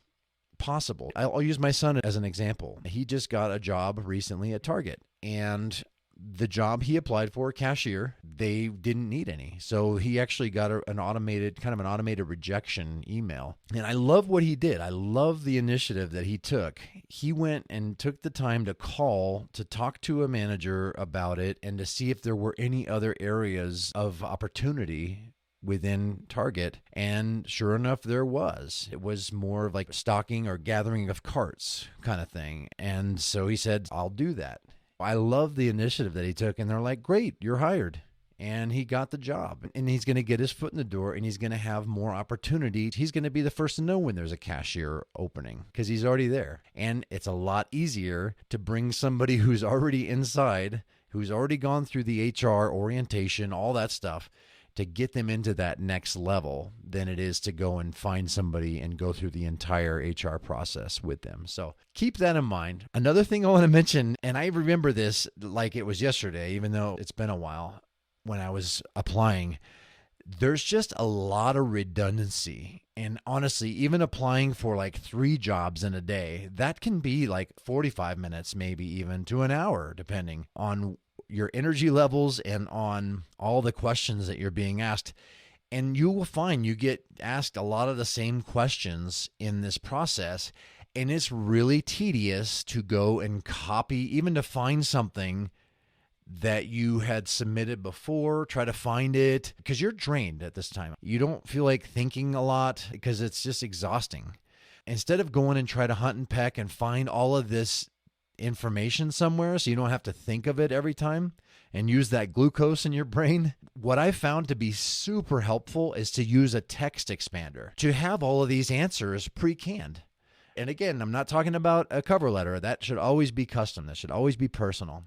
possible. I'll use my son as an example. He just got a job recently at Target, and the job he applied for, cashier, they didn't need any. So he actually got an automated rejection email. And I love what he did. I love the initiative that he took. He went and took the time to call, to talk to a manager about it, and to see if there were any other areas of opportunity within Target. And sure enough, there was. It was more of like stocking or gathering of carts kind of thing. And so he said, I'll do that. I love the initiative that he took, and they're like, great, you're hired. And he got the job, and he's going to get his foot in the door, and he's going to have more opportunity. He's going to be the first to know when there's a cashier opening because he's already there. And it's a lot easier to bring somebody who's already inside, who's already gone through the HR orientation, all that stuff, to get them into that next level than it is to go and find somebody and go through the entire HR process with them. So keep that in mind. Another thing I want to mention, and I remember this like it was yesterday, even though it's been a while when I was applying, there's just a lot of redundancy. And honestly, even applying for like 3 jobs in a day, that can be like 45 minutes, maybe even to an hour, depending on your energy levels and on all the questions that you're being asked. And you will find you get asked a lot of the same questions in this process. And it's really tedious to go and copy, even to find something that you had submitted before, try to find it, because you're drained at this time. You don't feel like thinking a lot because it's just exhausting. Instead of going and try to hunt and peck and find all of this information somewhere so you don't have to think of it every time and use that glucose in your brain, what I found to be super helpful is to use a text expander to have all of these answers pre-canned. And again, I'm not talking about a cover letter. That should always be custom. That should always be personal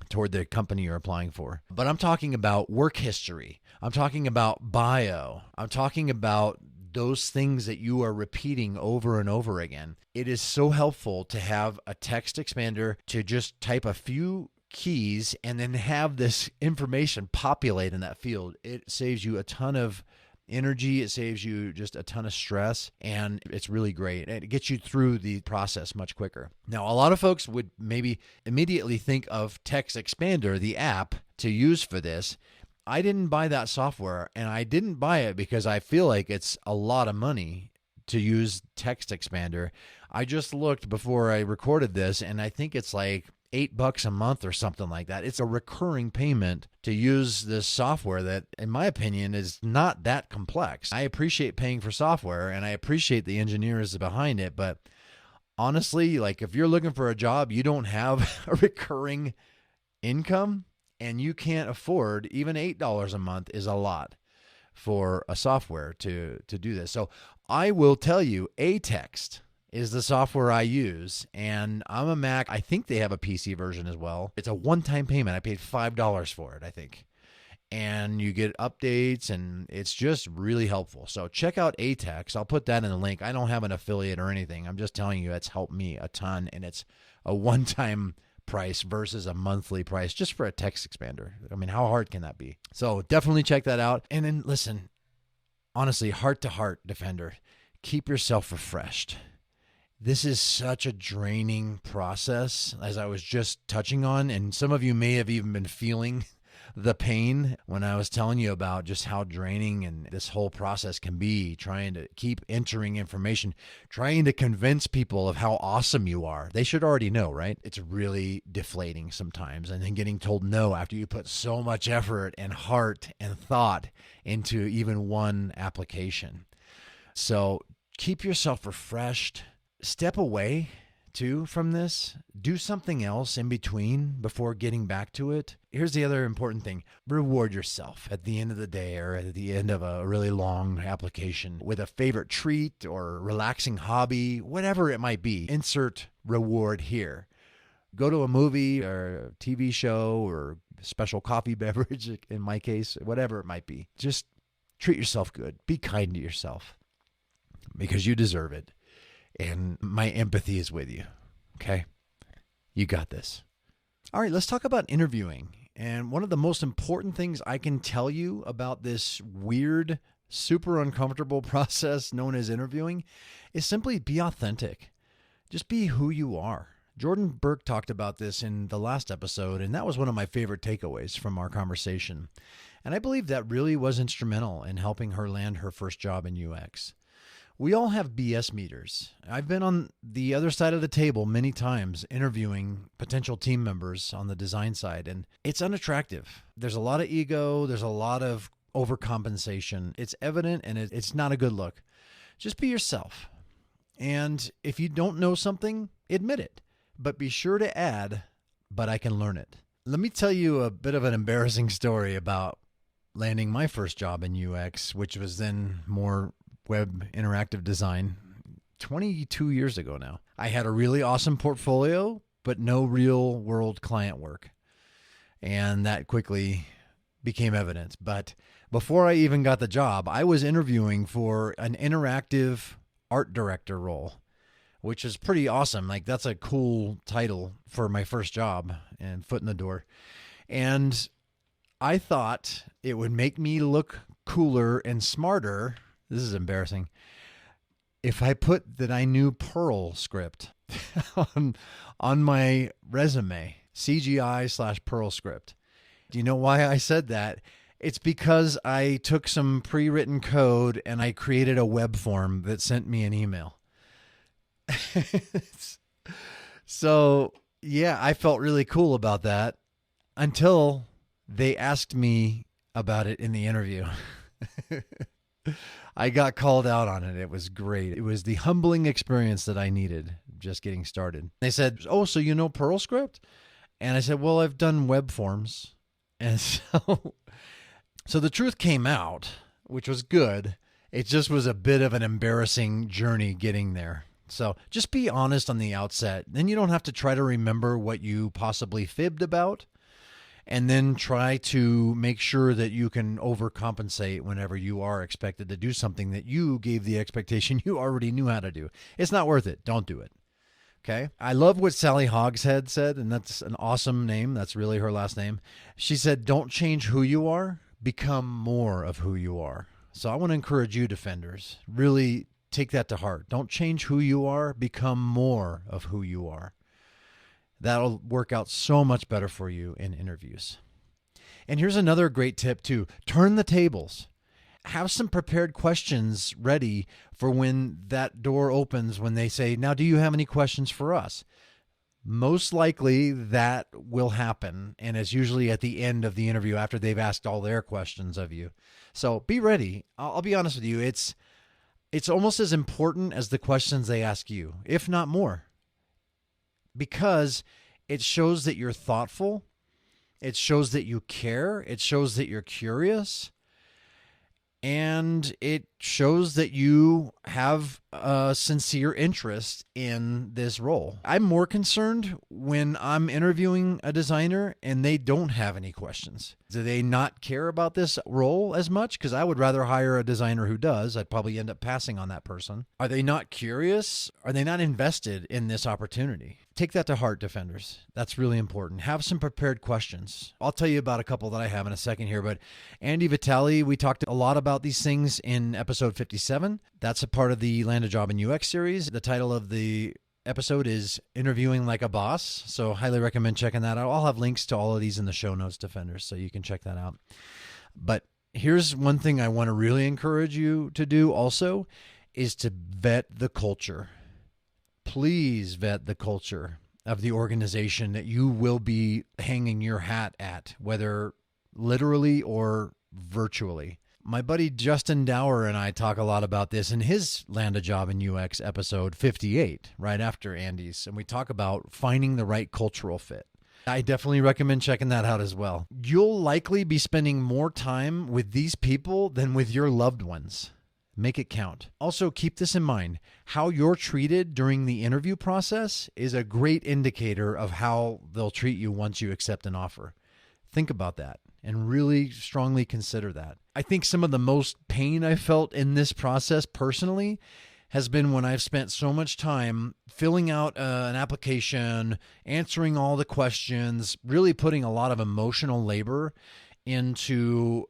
toward the company you're applying for. But I'm talking about work history. I'm talking about bio. I'm talking about those things that you are repeating over and over again. It is so helpful to have a text expander to just type a few keys and then have this information populate in that field. It saves you a ton of energy. It saves you just a ton of stress, and it's really great. It gets you through the process much quicker. Now, a lot of folks would maybe immediately think of Text Expander, the app, to use for this. I didn't buy that software, and I didn't buy it because I feel like it's a lot of money to use Text Expander. I just looked before I recorded this, and I think it's like $8 a month or something like that. It's a recurring payment to use this software that, in my opinion, is not that complex. I appreciate paying for software, and I appreciate the engineers behind it, but honestly, like if you're looking for a job, you don't have a recurring income, and you can't afford, even $8 a month is a lot for a software to do this. So I will tell you, Atext is the software I use, and I'm a Mac. I think they have a PC version as well. It's a one-time payment. I paid $5 for it, I think. And you get updates, and it's just really helpful. So check out Atext. I'll put that in the link. I don't have an affiliate or anything. I'm just telling you it's helped me a ton, and it's a one-time price versus a monthly price just for a text expander. I mean, how hard can that be? So definitely check that out. And then listen, honestly, heart to heart, Defender, keep yourself refreshed. This is such a draining process, as I was just touching on, and some of you may have even been feeling the pain when I was telling you about just how draining and this whole process can be, trying to keep entering information, trying to convince people of how awesome you are. They should already know, right? It's really deflating sometimes, and then getting told no after you put so much effort and heart and thought into even one application. So keep yourself refreshed. Step away, too, from this. Do something else in between before getting back to it. Here's the other important thing. Reward yourself at the end of the day or at the end of a really long application with a favorite treat or relaxing hobby, whatever it might be. Insert reward here. Go to a movie or a TV show or special coffee beverage, in my case, whatever it might be. Just treat yourself good. Be kind to yourself because you deserve it. And my empathy is with you, okay? You got this. All right, let's talk about interviewing. And one of the most important things I can tell you about this weird, super uncomfortable process known as interviewing is simply be authentic. Just be who you are. Jordan Burke talked about this in the last episode, and that was one of my favorite takeaways from our conversation. And I believe that really was instrumental in helping her land her first job in UX. We all have BS meters. I've been on the other side of the table many times interviewing potential team members on the design side, and it's unattractive. There's a lot of ego. There's a lot of overcompensation. It's evident, and it's not a good look. Just be yourself. And if you don't know something, admit it. But be sure to add, but I can learn it. Let me tell you a bit of an embarrassing story about landing my first job in UX, which was then more web interactive design 22 years ago now. I had a really awesome portfolio, but no real world client work. And that quickly became evident. But before I even got the job, I was interviewing for an interactive art director role, which is pretty awesome. Like, that's a cool title for my first job and foot in the door. And I thought it would make me look cooler and smarter. This is embarrassing. If I put that I knew Perl script on my resume, CGI/Perl script. Do you know why I said that? It's because I took some pre-written code and I created a web form that sent me an email. So, yeah, I felt really cool about that until they asked me about it in the interview. I got called out on it. It was great. It was the humbling experience that I needed just getting started. They said, "Oh, so you know Perl script?" And I said, "Well, I've done web forms." And so the truth came out, which was good. It just was a bit of an embarrassing journey getting there. So just be honest on the outset. Then you don't have to try to remember what you possibly fibbed about. And then try to make sure that you can overcompensate whenever you are expected to do something that you gave the expectation you already knew how to do. It's not worth it. Don't do it. Okay? I love what Sally Hogshead said, and that's an awesome name. That's really her last name. She said, "Don't change who you are. Become more of who you are." So I want to encourage you, defenders, really take that to heart. Don't change who you are. Become more of who you are. That'll work out so much better for you in interviews. And here's another great tip too. Turn the tables. Have some prepared questions ready for when that door opens, when they say, "Now, do you have any questions for us?" Most likely that will happen, and it's usually at the end of the interview after they've asked all their questions of you. So be ready. I'll be honest with you. It's almost as important as the questions they ask you, if not more. Because it shows that you're thoughtful. It shows that you care. It shows that you're curious. And it shows that you have a sincere interest in this role. I'm more concerned when I'm interviewing a designer and they don't have any questions. Do they not care about this role as much? Because I would rather hire a designer who does. I'd probably end up passing on that person. Are they not curious? Are they not invested in this opportunity? take that to heart, defenders. That's really important. Have some prepared questions. I'll tell you about a couple that I have in a second here, but Andy Vitale, we talked a lot about these things in episode 57. That's a part of the Land a Job in UX series. The title of the episode is Interviewing Like a Boss, so highly recommend checking that out. I'll have links to all of these in the show notes, defenders, so you can check that out. But here's one thing I want to really encourage you to do also is to vet the culture. Please vet the culture of the organization that you will be hanging your hat at, whether literally or virtually. My buddy Justin Dower and I talk a lot about this in his Land a Job in UX episode 58, right after Andy's, and we talk about finding the right cultural fit. I definitely recommend checking that out as well. You'll likely be spending more time with these people than with your loved ones. Make it count. Also, keep this in mind. How you're treated during the interview process is a great indicator of how they'll treat you once you accept an offer. Think about that and really strongly consider that. I think some of the most pain I felt in this process personally has been when I've spent so much time filling out an application, answering all the questions, really putting a lot of emotional labor into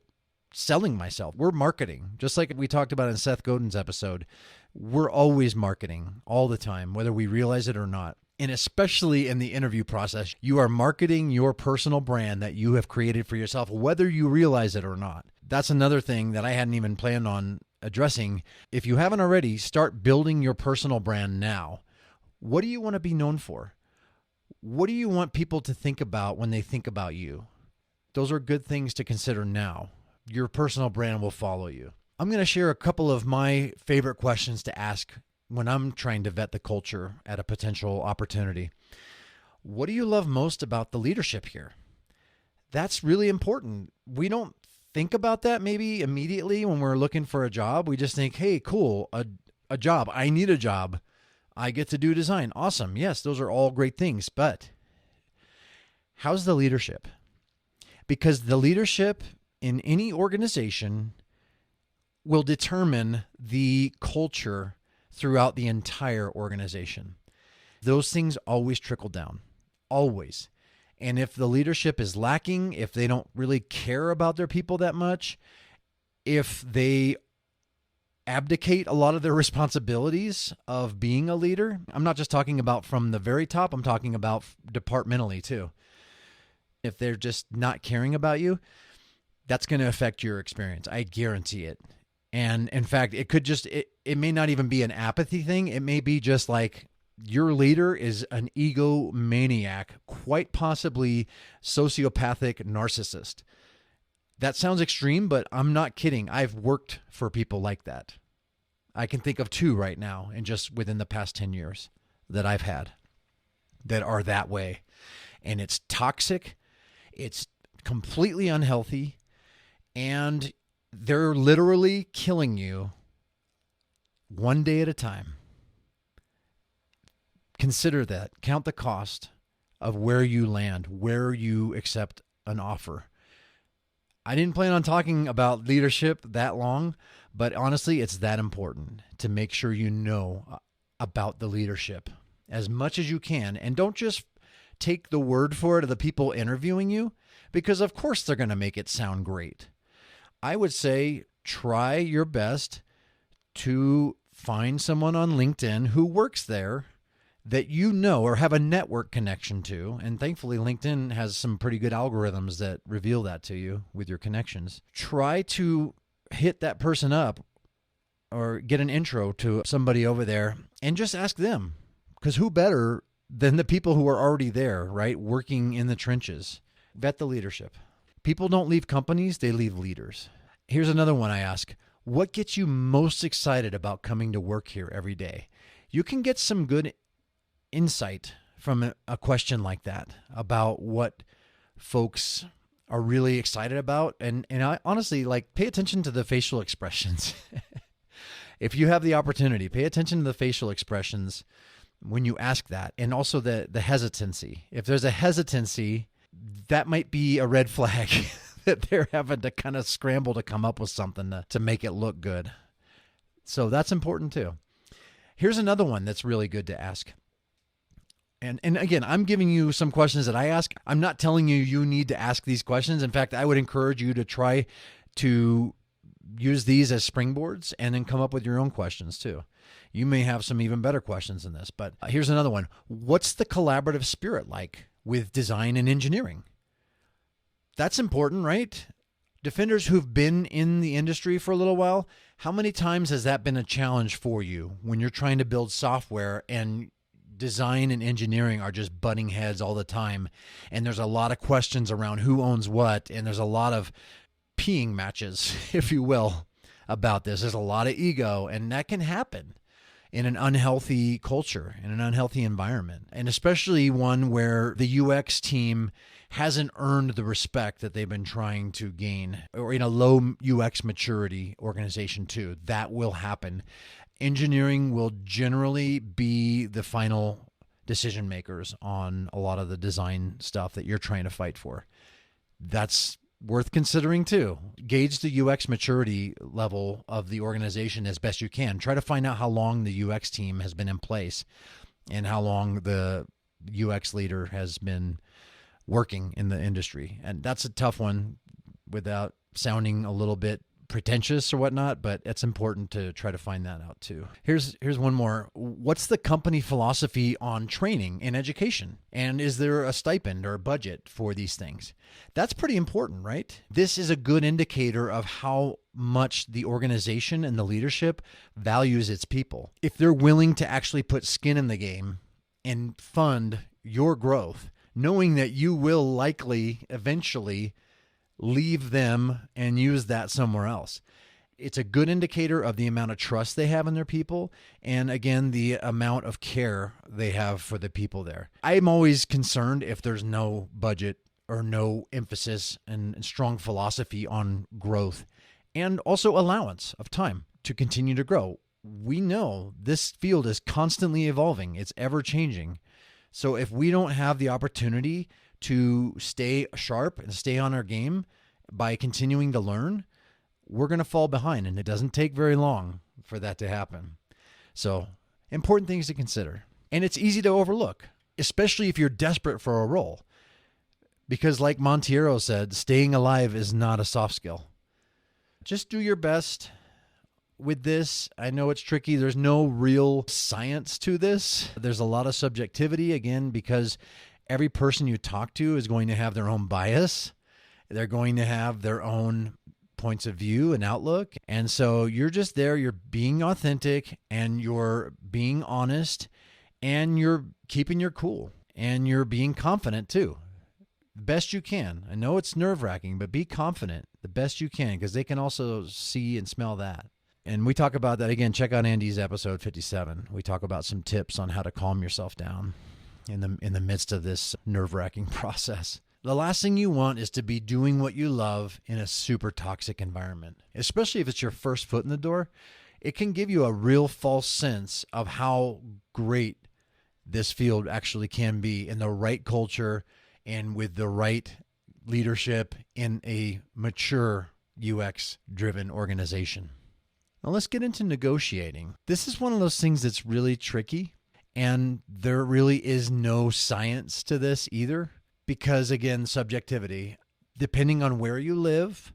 selling myself. We're marketing. Just like we talked about in Seth Godin's episode, we're always marketing all the time, whether we realize it or not. And especially in the interview process, you are marketing your personal brand that you have created for yourself, whether you realize it or not. That's another thing that I hadn't even planned on addressing. If you haven't already, start building your personal brand now. What do you want to be known for? What do you want people to think about when they think about you? Those are good things to consider now. Your personal brand will follow you. I'm going to share a couple of my favorite questions to ask when I'm trying to vet the culture at a potential opportunity. What do you love most about the leadership here? That's really important. We don't think about that maybe immediately when we're looking for a job. We just think, hey, cool, a job. I need a job. I get to do design. Awesome. Yes, those are all great things. But how's the leadership? Because the leadership in any organization will determine the culture throughout the entire organization. Those things always trickle down, always. And if the leadership is lacking, if they don't really care about their people that much, if they abdicate a lot of their responsibilities of being a leader, I'm not just talking about from the very top, I'm talking about departmentally too. If they're just not caring about you, that's going to affect your experience. I guarantee it. And in fact, it may not even be an apathy thing. It may be just like your leader is an egomaniac, quite possibly sociopathic narcissist. That sounds extreme, but I'm not kidding. I've worked for people like that. I can think of 2 right now and just within the past 10 years that I've had that are that way. And it's toxic. It's completely unhealthy. And they're literally killing you one day at a time. Consider that. Count the cost of where you land, where you accept an offer. I didn't plan on talking about leadership that long, but honestly, it's that important to make sure you know about the leadership as much as you can. And don't just take the word for it of the people interviewing you, because of course they're going to make it sound great. I would say try your best to find someone on LinkedIn who works there that you know or have a network connection to. And thankfully, LinkedIn has some pretty good algorithms that reveal that to you with your connections. Try to hit that person up or get an intro to somebody over there and just ask them, because who better than the people who are already there, right? Working in the trenches. Vet the leadership. People don't leave companies, they leave leaders. Here's another one I ask. What gets you most excited about coming to work here every day? You can get some good insight from a question like that about what folks are really excited about. And I honestly, pay attention to the facial expressions. If you have the opportunity, pay attention to the facial expressions when you ask that. And also the hesitancy. If there's a hesitancy, that might be a red flag that they're having to kind of scramble to come up with something to make it look good. So that's important too. Here's another one that's really good to ask. And again, I'm giving you some questions that I ask. I'm not telling you you need to ask these questions. In fact, I would encourage you to try to use these as springboards and then come up with your own questions too. You may have some even better questions than this, but here's another one. What's the collaborative spirit like with design and engineering? That's important, right? Defenders who've been in the industry for a little while, how many times has that been a challenge for you when you're trying to build software and design and engineering are just butting heads all the time, and there's a lot of questions around who owns what, and there's a lot of peeing matches, if you will, about this. There's a lot of ego, and that can happen in an unhealthy culture, in an unhealthy environment, and especially one where the UX team hasn't earned the respect that they've been trying to gain, or in a low UX maturity organization too. That will happen. Engineering will generally be the final decision makers on a lot of the design stuff that you're trying to fight for. That's worth considering too. Gauge the UX maturity level of the organization as best you can. Try to find out how long the UX team has been in place and how long the UX leader has been working in the industry. And that's a tough one without sounding a little bit pretentious or whatnot, but it's important to try to find that out too. Here's one more. What's the company philosophy on training and education? And is there a stipend or a budget for these things? That's pretty important, right? This is a good indicator of how much the organization and the leadership values its people. If they're willing to actually put skin in the game and fund your growth, knowing that you will likely eventually leave them and use that somewhere else. It's a good indicator of the amount of trust they have in their people, and again, the amount of care they have for the people there. I'm always concerned if there's no budget or no emphasis and strong philosophy on growth, and also allowance of time to continue to grow. We know this field is constantly evolving. It's ever changing. So if we don't have the opportunity to stay sharp and stay on our game by continuing to learn, we're going to fall behind, and it doesn't take very long for that to happen. So, important things to consider. And it's easy to overlook, especially if you're desperate for a role. Because like Montiero said, staying alive is not a soft skill. Just do your best with this. I know it's tricky. There's no real science to this. There's a lot of subjectivity, again, because every person you talk to is going to have their own bias. They're going to have their own points of view and outlook. And so you're just there, you're being authentic, and you're being honest, and you're keeping your cool, and you're being confident too. The best you can. I know it's nerve-wracking, but be confident the best you can, because they can also see and smell that. And we talk about that again. Check out Andy's episode 57. We talk about some tips on how to calm yourself down in the midst of this nerve-wracking process. The last thing you want is to be doing what you love in a super toxic environment, especially if it's your first foot in the door. It can give you a real false sense of how great this field actually can be in the right culture and with the right leadership in a mature UX-driven organization. Now let's get into negotiating. This is one of those things that's really tricky. And there really is no science to this either, because again, subjectivity, depending on where you live,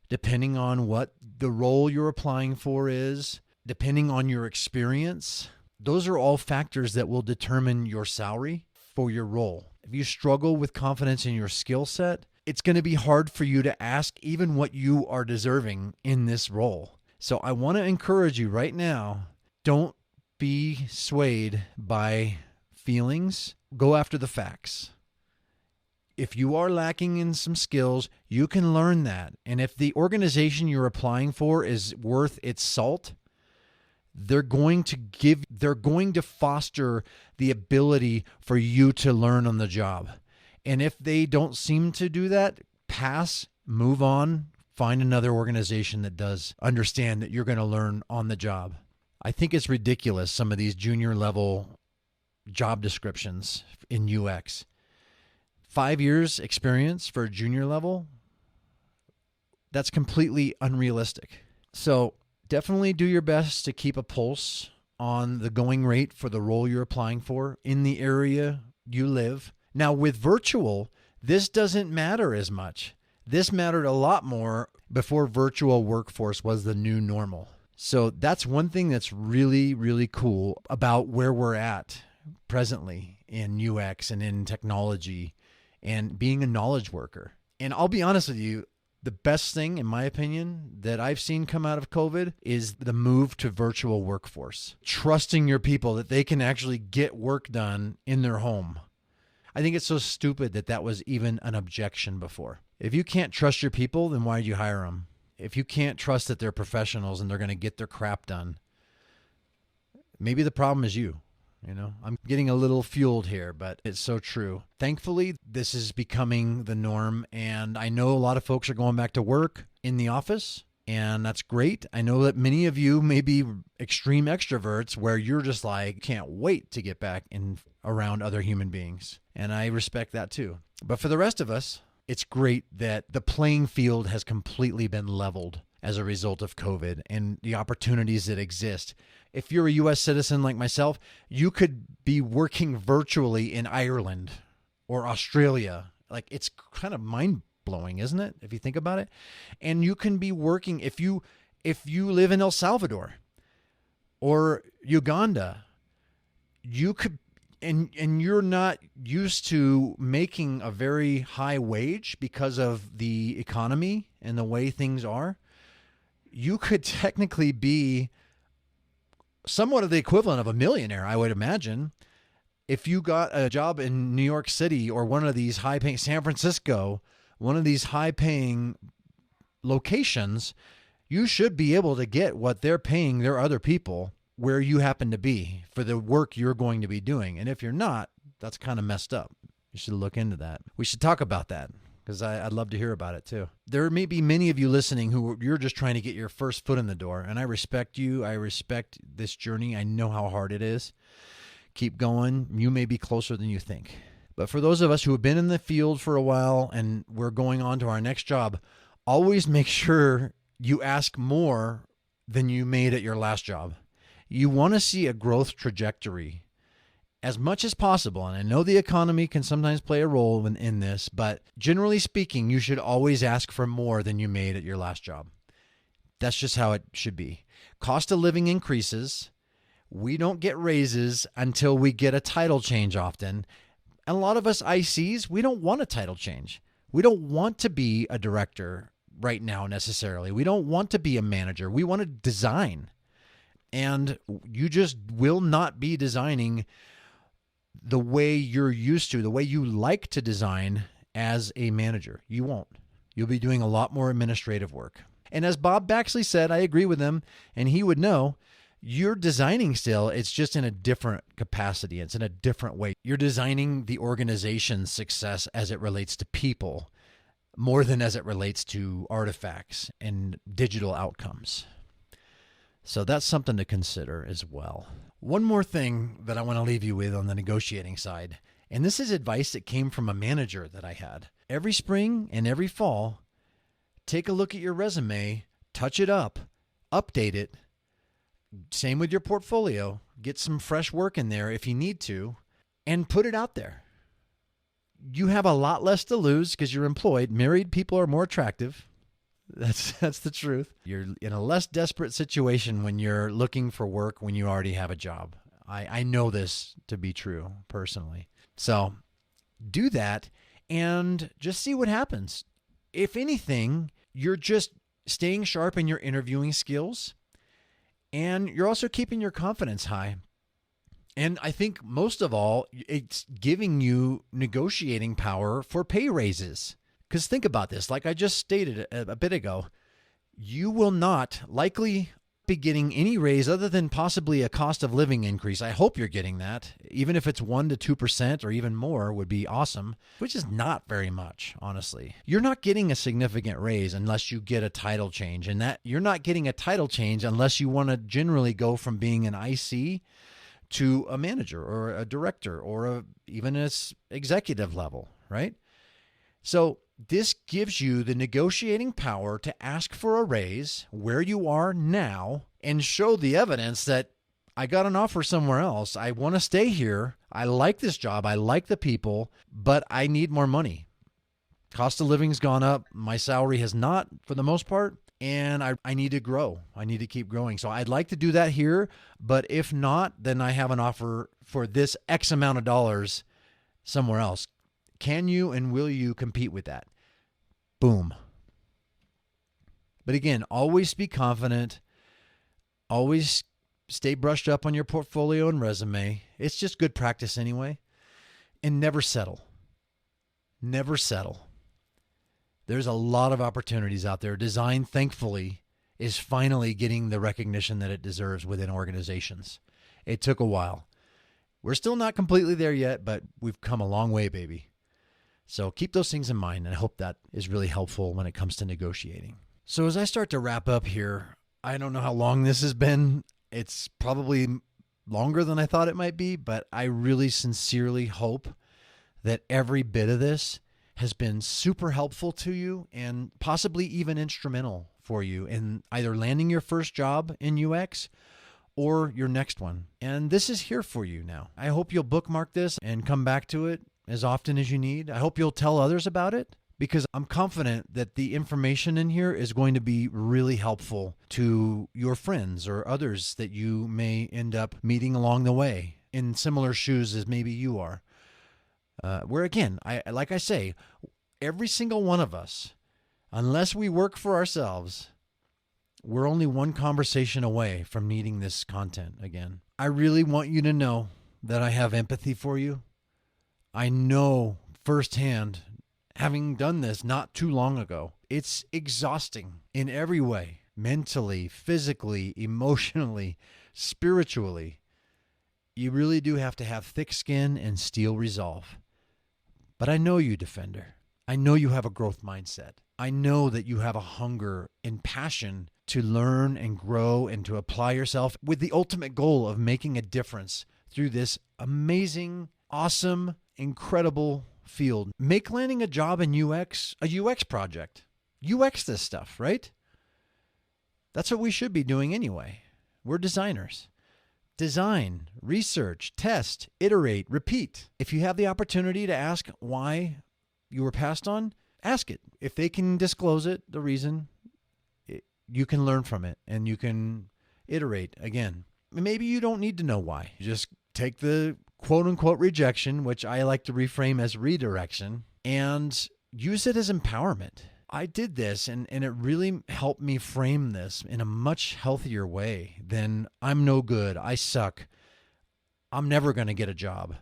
depending on what the role you're applying for is, depending on your experience, those are all factors that will determine your salary for your role. If you struggle with confidence in your skill set, it's going to be hard for you to ask even what you are deserving in this role. So I want to encourage you right now, don't be swayed by feelings. Go after the facts. If you are lacking in some skills, you can learn that. And if the organization you're applying for is worth its salt, they're going to foster the ability for you to learn on the job. And if they don't seem to do that, pass, move on, find another organization that does understand that you're going to learn on the job. I think it's ridiculous, some of these junior level job descriptions in UX. 5 years experience for a junior level, that's completely unrealistic. So definitely do your best to keep a pulse on the going rate for the role you're applying for in the area you live. Now, with virtual, this doesn't matter as much. This mattered a lot more before virtual workforce was the new normal. So that's one thing that's really, really cool about where we're at presently in UX and in technology and being a knowledge worker. And I'll be honest with you, the best thing, in my opinion, that I've seen come out of COVID is the move to virtual workforce. Trusting your people that they can actually get work done in their home. I think it's so stupid that that was even an objection before. If you can't trust your people, then why did you hire them? If you can't trust that they're professionals and they're going to get their crap done, maybe the problem is you. I'm getting a little fueled here, but it's so true. Thankfully, this is becoming the norm, and I know a lot of folks are going back to work in the office, and that's great. I know that many of you may be extreme extroverts where you're just like, can't wait to get back in around other human beings, and I respect that too. But for the rest of us, it's great that the playing field has completely been leveled as a result of COVID and the opportunities that exist. If you're a U.S. citizen like myself, you could be working virtually in Ireland or Australia. Like, it's kind of mind-blowing, isn't it, if you think about it? And you can be working, if you live in El Salvador or Uganda, you could, and you're not used to making a very high wage because of the economy and the way things are, you could technically be somewhat of the equivalent of a millionaire, I would imagine. If you got a job in New York City or one of these high-paying, San Francisco, one of these high-paying locations, you should be able to get what they're paying their other people where you happen to be for the work you're going to be doing. And if you're not, that's kind of messed up. You should look into that. We should talk about that, because I'd love to hear about it too. There may be many of you listening who you're just trying to get your first foot in the door, and I respect you. I respect this journey. I know how hard it is. Keep going. You may be closer than you think. But for those of us who have been in the field for a while and we're going on to our next job, always make sure you ask more than you made at your last job. You want to see a growth trajectory as much as possible. And I know the economy can sometimes play a role in this, but generally speaking, you should always ask for more than you made at your last job. That's just how it should be. Cost of living increases. We don't get raises until we get a title change often. And a lot of us ICs, we don't want a title change. We don't want to be a director right now necessarily. We don't want to be a manager. We want to design. And you just will not be designing the way you're used to, the way you like to design as a manager. You won't. You'll be doing a lot more administrative work. And as Bob Baxley said, I agree with him, and he would know, you're designing still. It's just in a different capacity. It's in a different way. You're designing the organization's success as it relates to people more than as it relates to artifacts and digital outcomes. So that's something to consider as well. One more thing that I want to leave you with on the negotiating side, and this is advice that came from a manager that I had. Every spring and every fall, take a look at your resume, touch it up, update it. Same with your portfolio. Get some fresh work in there if you need to, and put it out there. You have a lot less to lose because you're employed. Married people are more attractive. That's the truth. You're in a less desperate situation when you're looking for work when you already have a job. I know this to be true personally. So do that and just see what happens. If anything, you're just staying sharp in your interviewing skills, and you're also keeping your confidence high. And I think most of all, it's giving you negotiating power for pay raises. Because think about this, like I just stated a bit ago, you will not likely be getting any raise other than possibly a cost of living increase. I hope you're getting that. Even if it's 1% to 2% or even more would be awesome, which is not very much, honestly. You're not getting a significant raise unless you get a title change. And that you're not getting a title change unless you want to generally go from being an IC to a manager or a director or even an executive level, right? So this gives you the negotiating power to ask for a raise where you are now and show the evidence that I got an offer somewhere else. I want to stay here. I like this job. I like the people, but I need more money. Cost of living's gone up. My salary has not for the most part. And I need to grow. I need to keep growing. So I'd like to do that here. But if not, then I have an offer for this X amount of dollars somewhere else. Can you and will you compete with that? Boom. But again, always be confident. Always stay brushed up on your portfolio and resume. It's just good practice anyway. And never settle. Never settle. There's a lot of opportunities out there. Design, thankfully, is finally getting the recognition that it deserves within organizations. It took a while. We're still not completely there yet, but we've come a long way, baby. So keep those things in mind, and I hope that is really helpful when it comes to negotiating. So as I start to wrap up here, I don't know how long this has been. It's probably longer than I thought it might be, but I really sincerely hope that every bit of this has been super helpful to you and possibly even instrumental for you in either landing your first job in UX or your next one. And this is here for you now. I hope you'll bookmark this and come back to it as often as you need. I hope you'll tell others about it because I'm confident that the information in here is going to be really helpful to your friends or others that you may end up meeting along the way in similar shoes as maybe you are. Where again, like I say, every single one of us, unless we work for ourselves, we're only one conversation away from needing this content again. I really want you to know that I have empathy for you. I know firsthand, having done this not too long ago, it's exhausting in every way, mentally, physically, emotionally, spiritually. You really do have to have thick skin and steel resolve. But I know you, Defender. I know you have a growth mindset. I know that you have a hunger and passion to learn and grow and to apply yourself with the ultimate goal of making a difference through this amazing, awesome, incredible field. Make landing a job in UX a UX project. UX this stuff, right? That's what we should be doing anyway. We're designers. Design, research, test, iterate, repeat. If you have the opportunity to ask why you were passed on, ask it. If they can disclose it, the reason, you can learn from it and you can iterate again. Maybe you don't need to know why. You just take the quote-unquote rejection, which I like to reframe as redirection, and use it as empowerment. I did this, and it really helped me frame this in a much healthier way than I'm no good, I suck, I'm never going to get a job.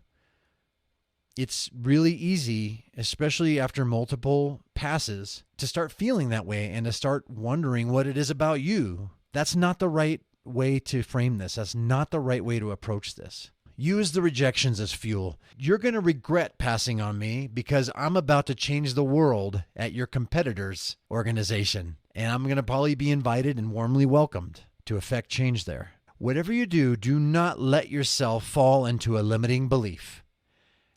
It's really easy, especially after multiple passes, to start feeling that way and to start wondering what it is about you. That's not the right way to frame this. That's not the right way to approach this. Use the rejections as fuel. You're going to regret passing on me because I'm about to change the world at your competitor's organization. And I'm going to probably be invited and warmly welcomed to effect change there. Whatever you do, do not let yourself fall into a limiting belief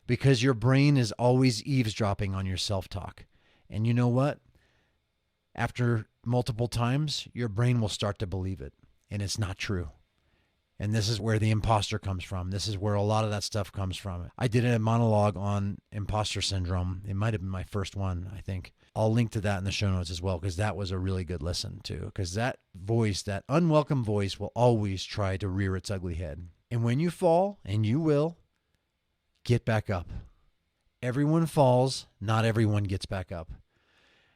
because your brain is always eavesdropping on your self-talk. And you know what? After multiple times, your brain will start to believe it. And it's not true. And this is where the imposter comes from. This is where a lot of that stuff comes from. I did a monologue on imposter syndrome. It might have been my first one, I think. I'll link to that in the show notes as well because that was a really good listen too. Because that voice, that unwelcome voice, will always try to rear its ugly head. And when you fall, and you will, get back up. Everyone falls, not everyone gets back up.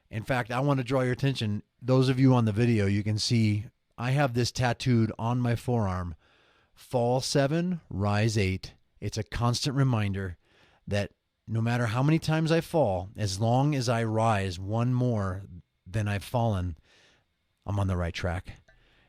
In fact, I want to draw your attention. Those of you on the video, you can see I have this tattooed on my forearm. Fall 7, rise 8. It's a constant reminder that no matter how many times I fall, as long as I rise one more than I've fallen, I'm on the right track.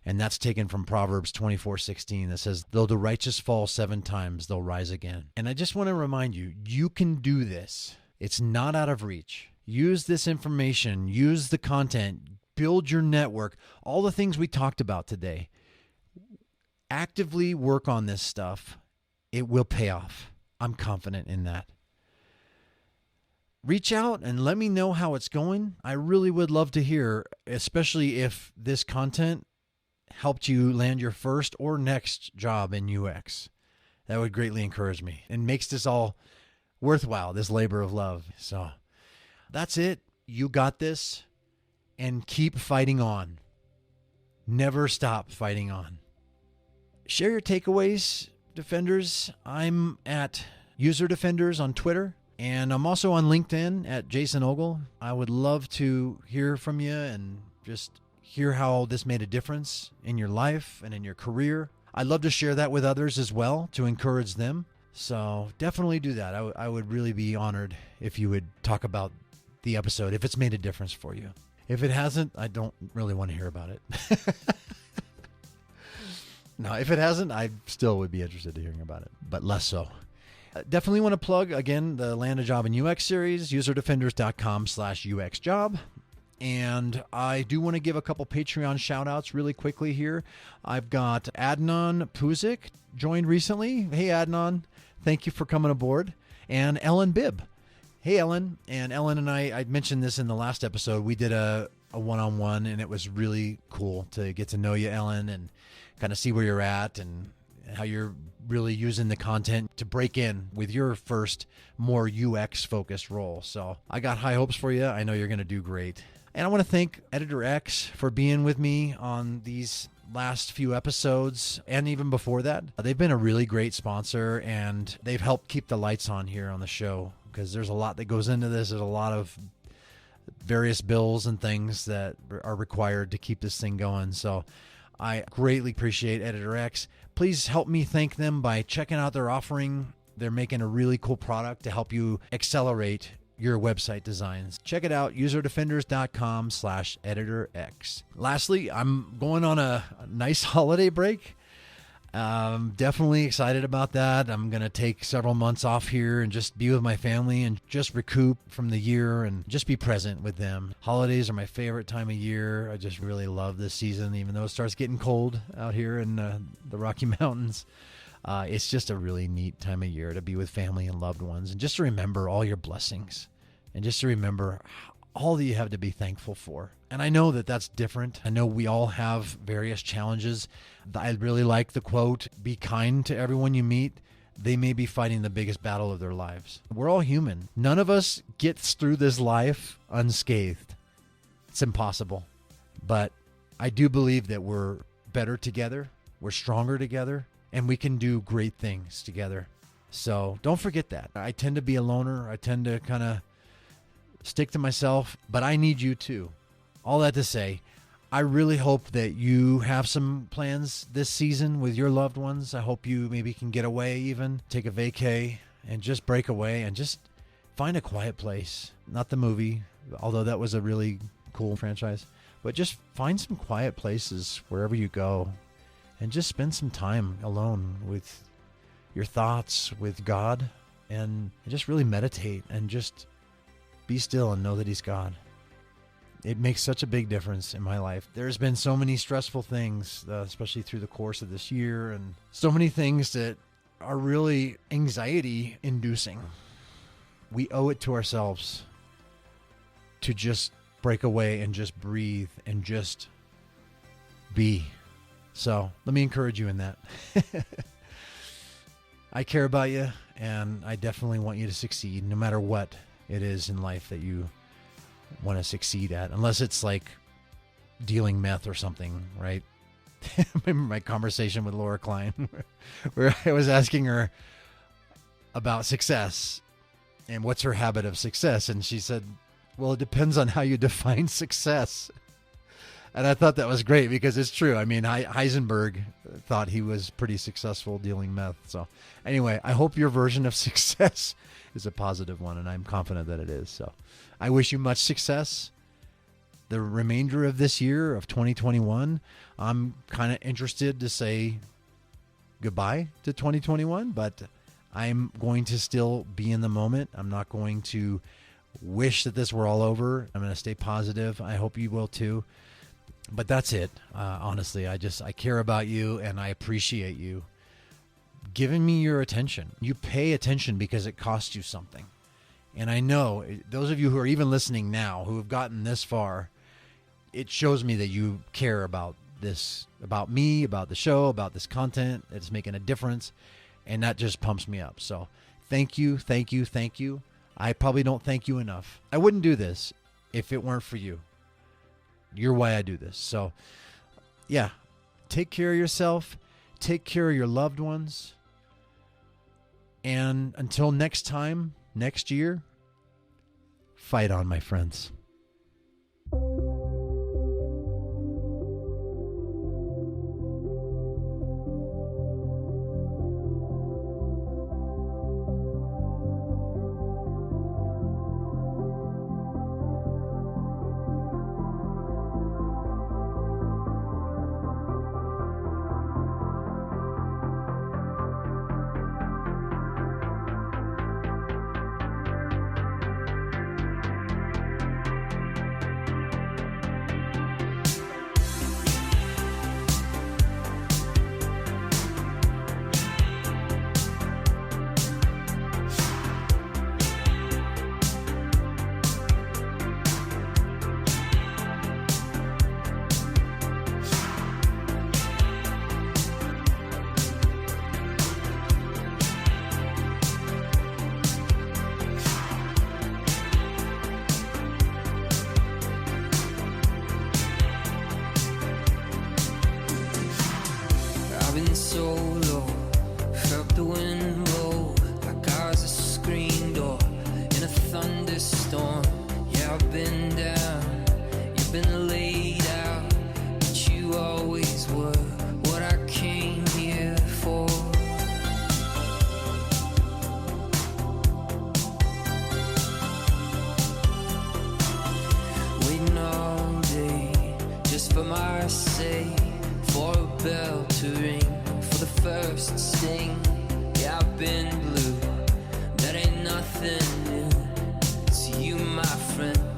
And that's taken from Proverbs 24:16 that says, though the righteous fall 7 times, they'll rise again. And I just want to remind you, you can do this. It's not out of reach. Use this information, use the content, build your network, all the things we talked about today. Actively work on this stuff. It will pay off. I'm confident in that. Reach out and let me know how it's going. I really would love to hear, especially if this content helped you land your first or next job in UX. That would greatly encourage me and makes this all worthwhile, this labor of love. So that's it. You got this, and keep fighting on. Never stop fighting on. Share your takeaways, Defenders. I'm at User Defenders on Twitter, and I'm also on LinkedIn at Jason Ogle. I would love to hear from you and just hear how this made a difference in your life and in your career. I'd love to share that with others as well to encourage them. So definitely do that. I would really be honored if you would talk about the episode, if it's made a difference for you. If it hasn't, I don't really want to hear about it. No, if it hasn't, I still would be interested in hearing about it, but less so. Definitely want to plug, again, the Land a Job in UX series, userdefenders.com/UXjob. And I do want to give a couple Patreon shout-outs really quickly here. I've got Adnan Puzik joined recently. Hey, Adnan. Thank you for coming aboard. And Ellen Bibb. Hey, Ellen. And Ellen and I mentioned this in the last episode. We did a one-on-one, and it was really cool to get to know you, Ellen, and kind of see where you're at and how you're really using the content to break in with your first more UX-focused role. So I got high hopes for you. I know you're going to do great. And I want to thank Editor X for being with me on these last few episodes and even before that. They've been a really great sponsor, and they've helped keep the lights on here on the show because there's a lot that goes into this. There's a lot of various bills and things that are required to keep this thing going. So I greatly appreciate Editor X. Please help me thank them by checking out their offering. They're making a really cool product to help you accelerate your website designs. Check it out, userdefenders.com/editorx. Lastly, I'm going on a nice holiday break. Definitely excited about that. I'm going to take several months off here and just be with my family and just recoup from the year and just be present with them. Holidays are my favorite time of year. I just really love this season, even though it starts getting cold out here in the Rocky Mountains. It's just a really neat time of year to be with family and loved ones and just to remember all your blessings and just to remember all that you have to be thankful for. And I know that that's different. I know we all have various challenges. I really like the quote, "Be kind to everyone you meet. They may be fighting the biggest battle of their lives." We're all human. None of us gets through this life unscathed. It's impossible. But I do believe that we're better together. We're stronger together. And we can do great things together. So don't forget that. I tend to be a loner. I tend to kind of stick to myself, but I need you too. All that to say, I really hope that you have some plans this season with your loved ones. I hope you maybe can get away even, take a vacay, and just break away and just find a quiet place. Not the movie, although that was a really cool franchise, but just find some quiet places wherever you go. And just spend some time alone with your thoughts, with God, and just really meditate and just be still and know that He's God. It makes such a big difference in my life. There's been so many stressful things, especially through the course of this year, and so many things that are really anxiety-inducing. We owe it to ourselves to just break away and just breathe and just be. So let me encourage you in that. I care about you, and I definitely want you to succeed no matter what it is in life that you want to succeed at, unless it's like dealing meth or something, right? I remember my conversation with Laura Klein where I was asking her about success and what's her habit of success. And she said, well, it depends on how you define success. And I thought that was great because it's true. I mean, Heisenberg thought he was pretty successful dealing meth. So anyway, I hope your version of success is a positive one, and I'm confident that it is. So I wish you much success. The remainder of this year of 2021, I'm kind of interested to say goodbye to 2021, but I'm going to still be in the moment. I'm not going to wish that this were all over. I'm going to stay positive. I hope you will too. But that's it. Honestly, I care about you, and I appreciate you giving me your attention. You pay attention because it costs you something. And I know those of you who are even listening now, who have gotten this far, it shows me that you care about this, about me, about the show, about this content. It's making a difference, and that just pumps me up. So thank you, thank you, thank you. I probably don't thank you enough. I wouldn't do this if it weren't for you. You're why I do this. So yeah, take care of yourself, take care of your loved ones, and until next time, next year, fight on, my friends. I've been so low, felt the wind blow like I was a screen door in a thunderstorm. Yeah, I've been down, you've been laid out, but you always were what I came here for. Waiting all day just for my sake, for a bell to ring, for the first sting. Yeah, I've been blue, that ain't nothing new. It's you, my friend.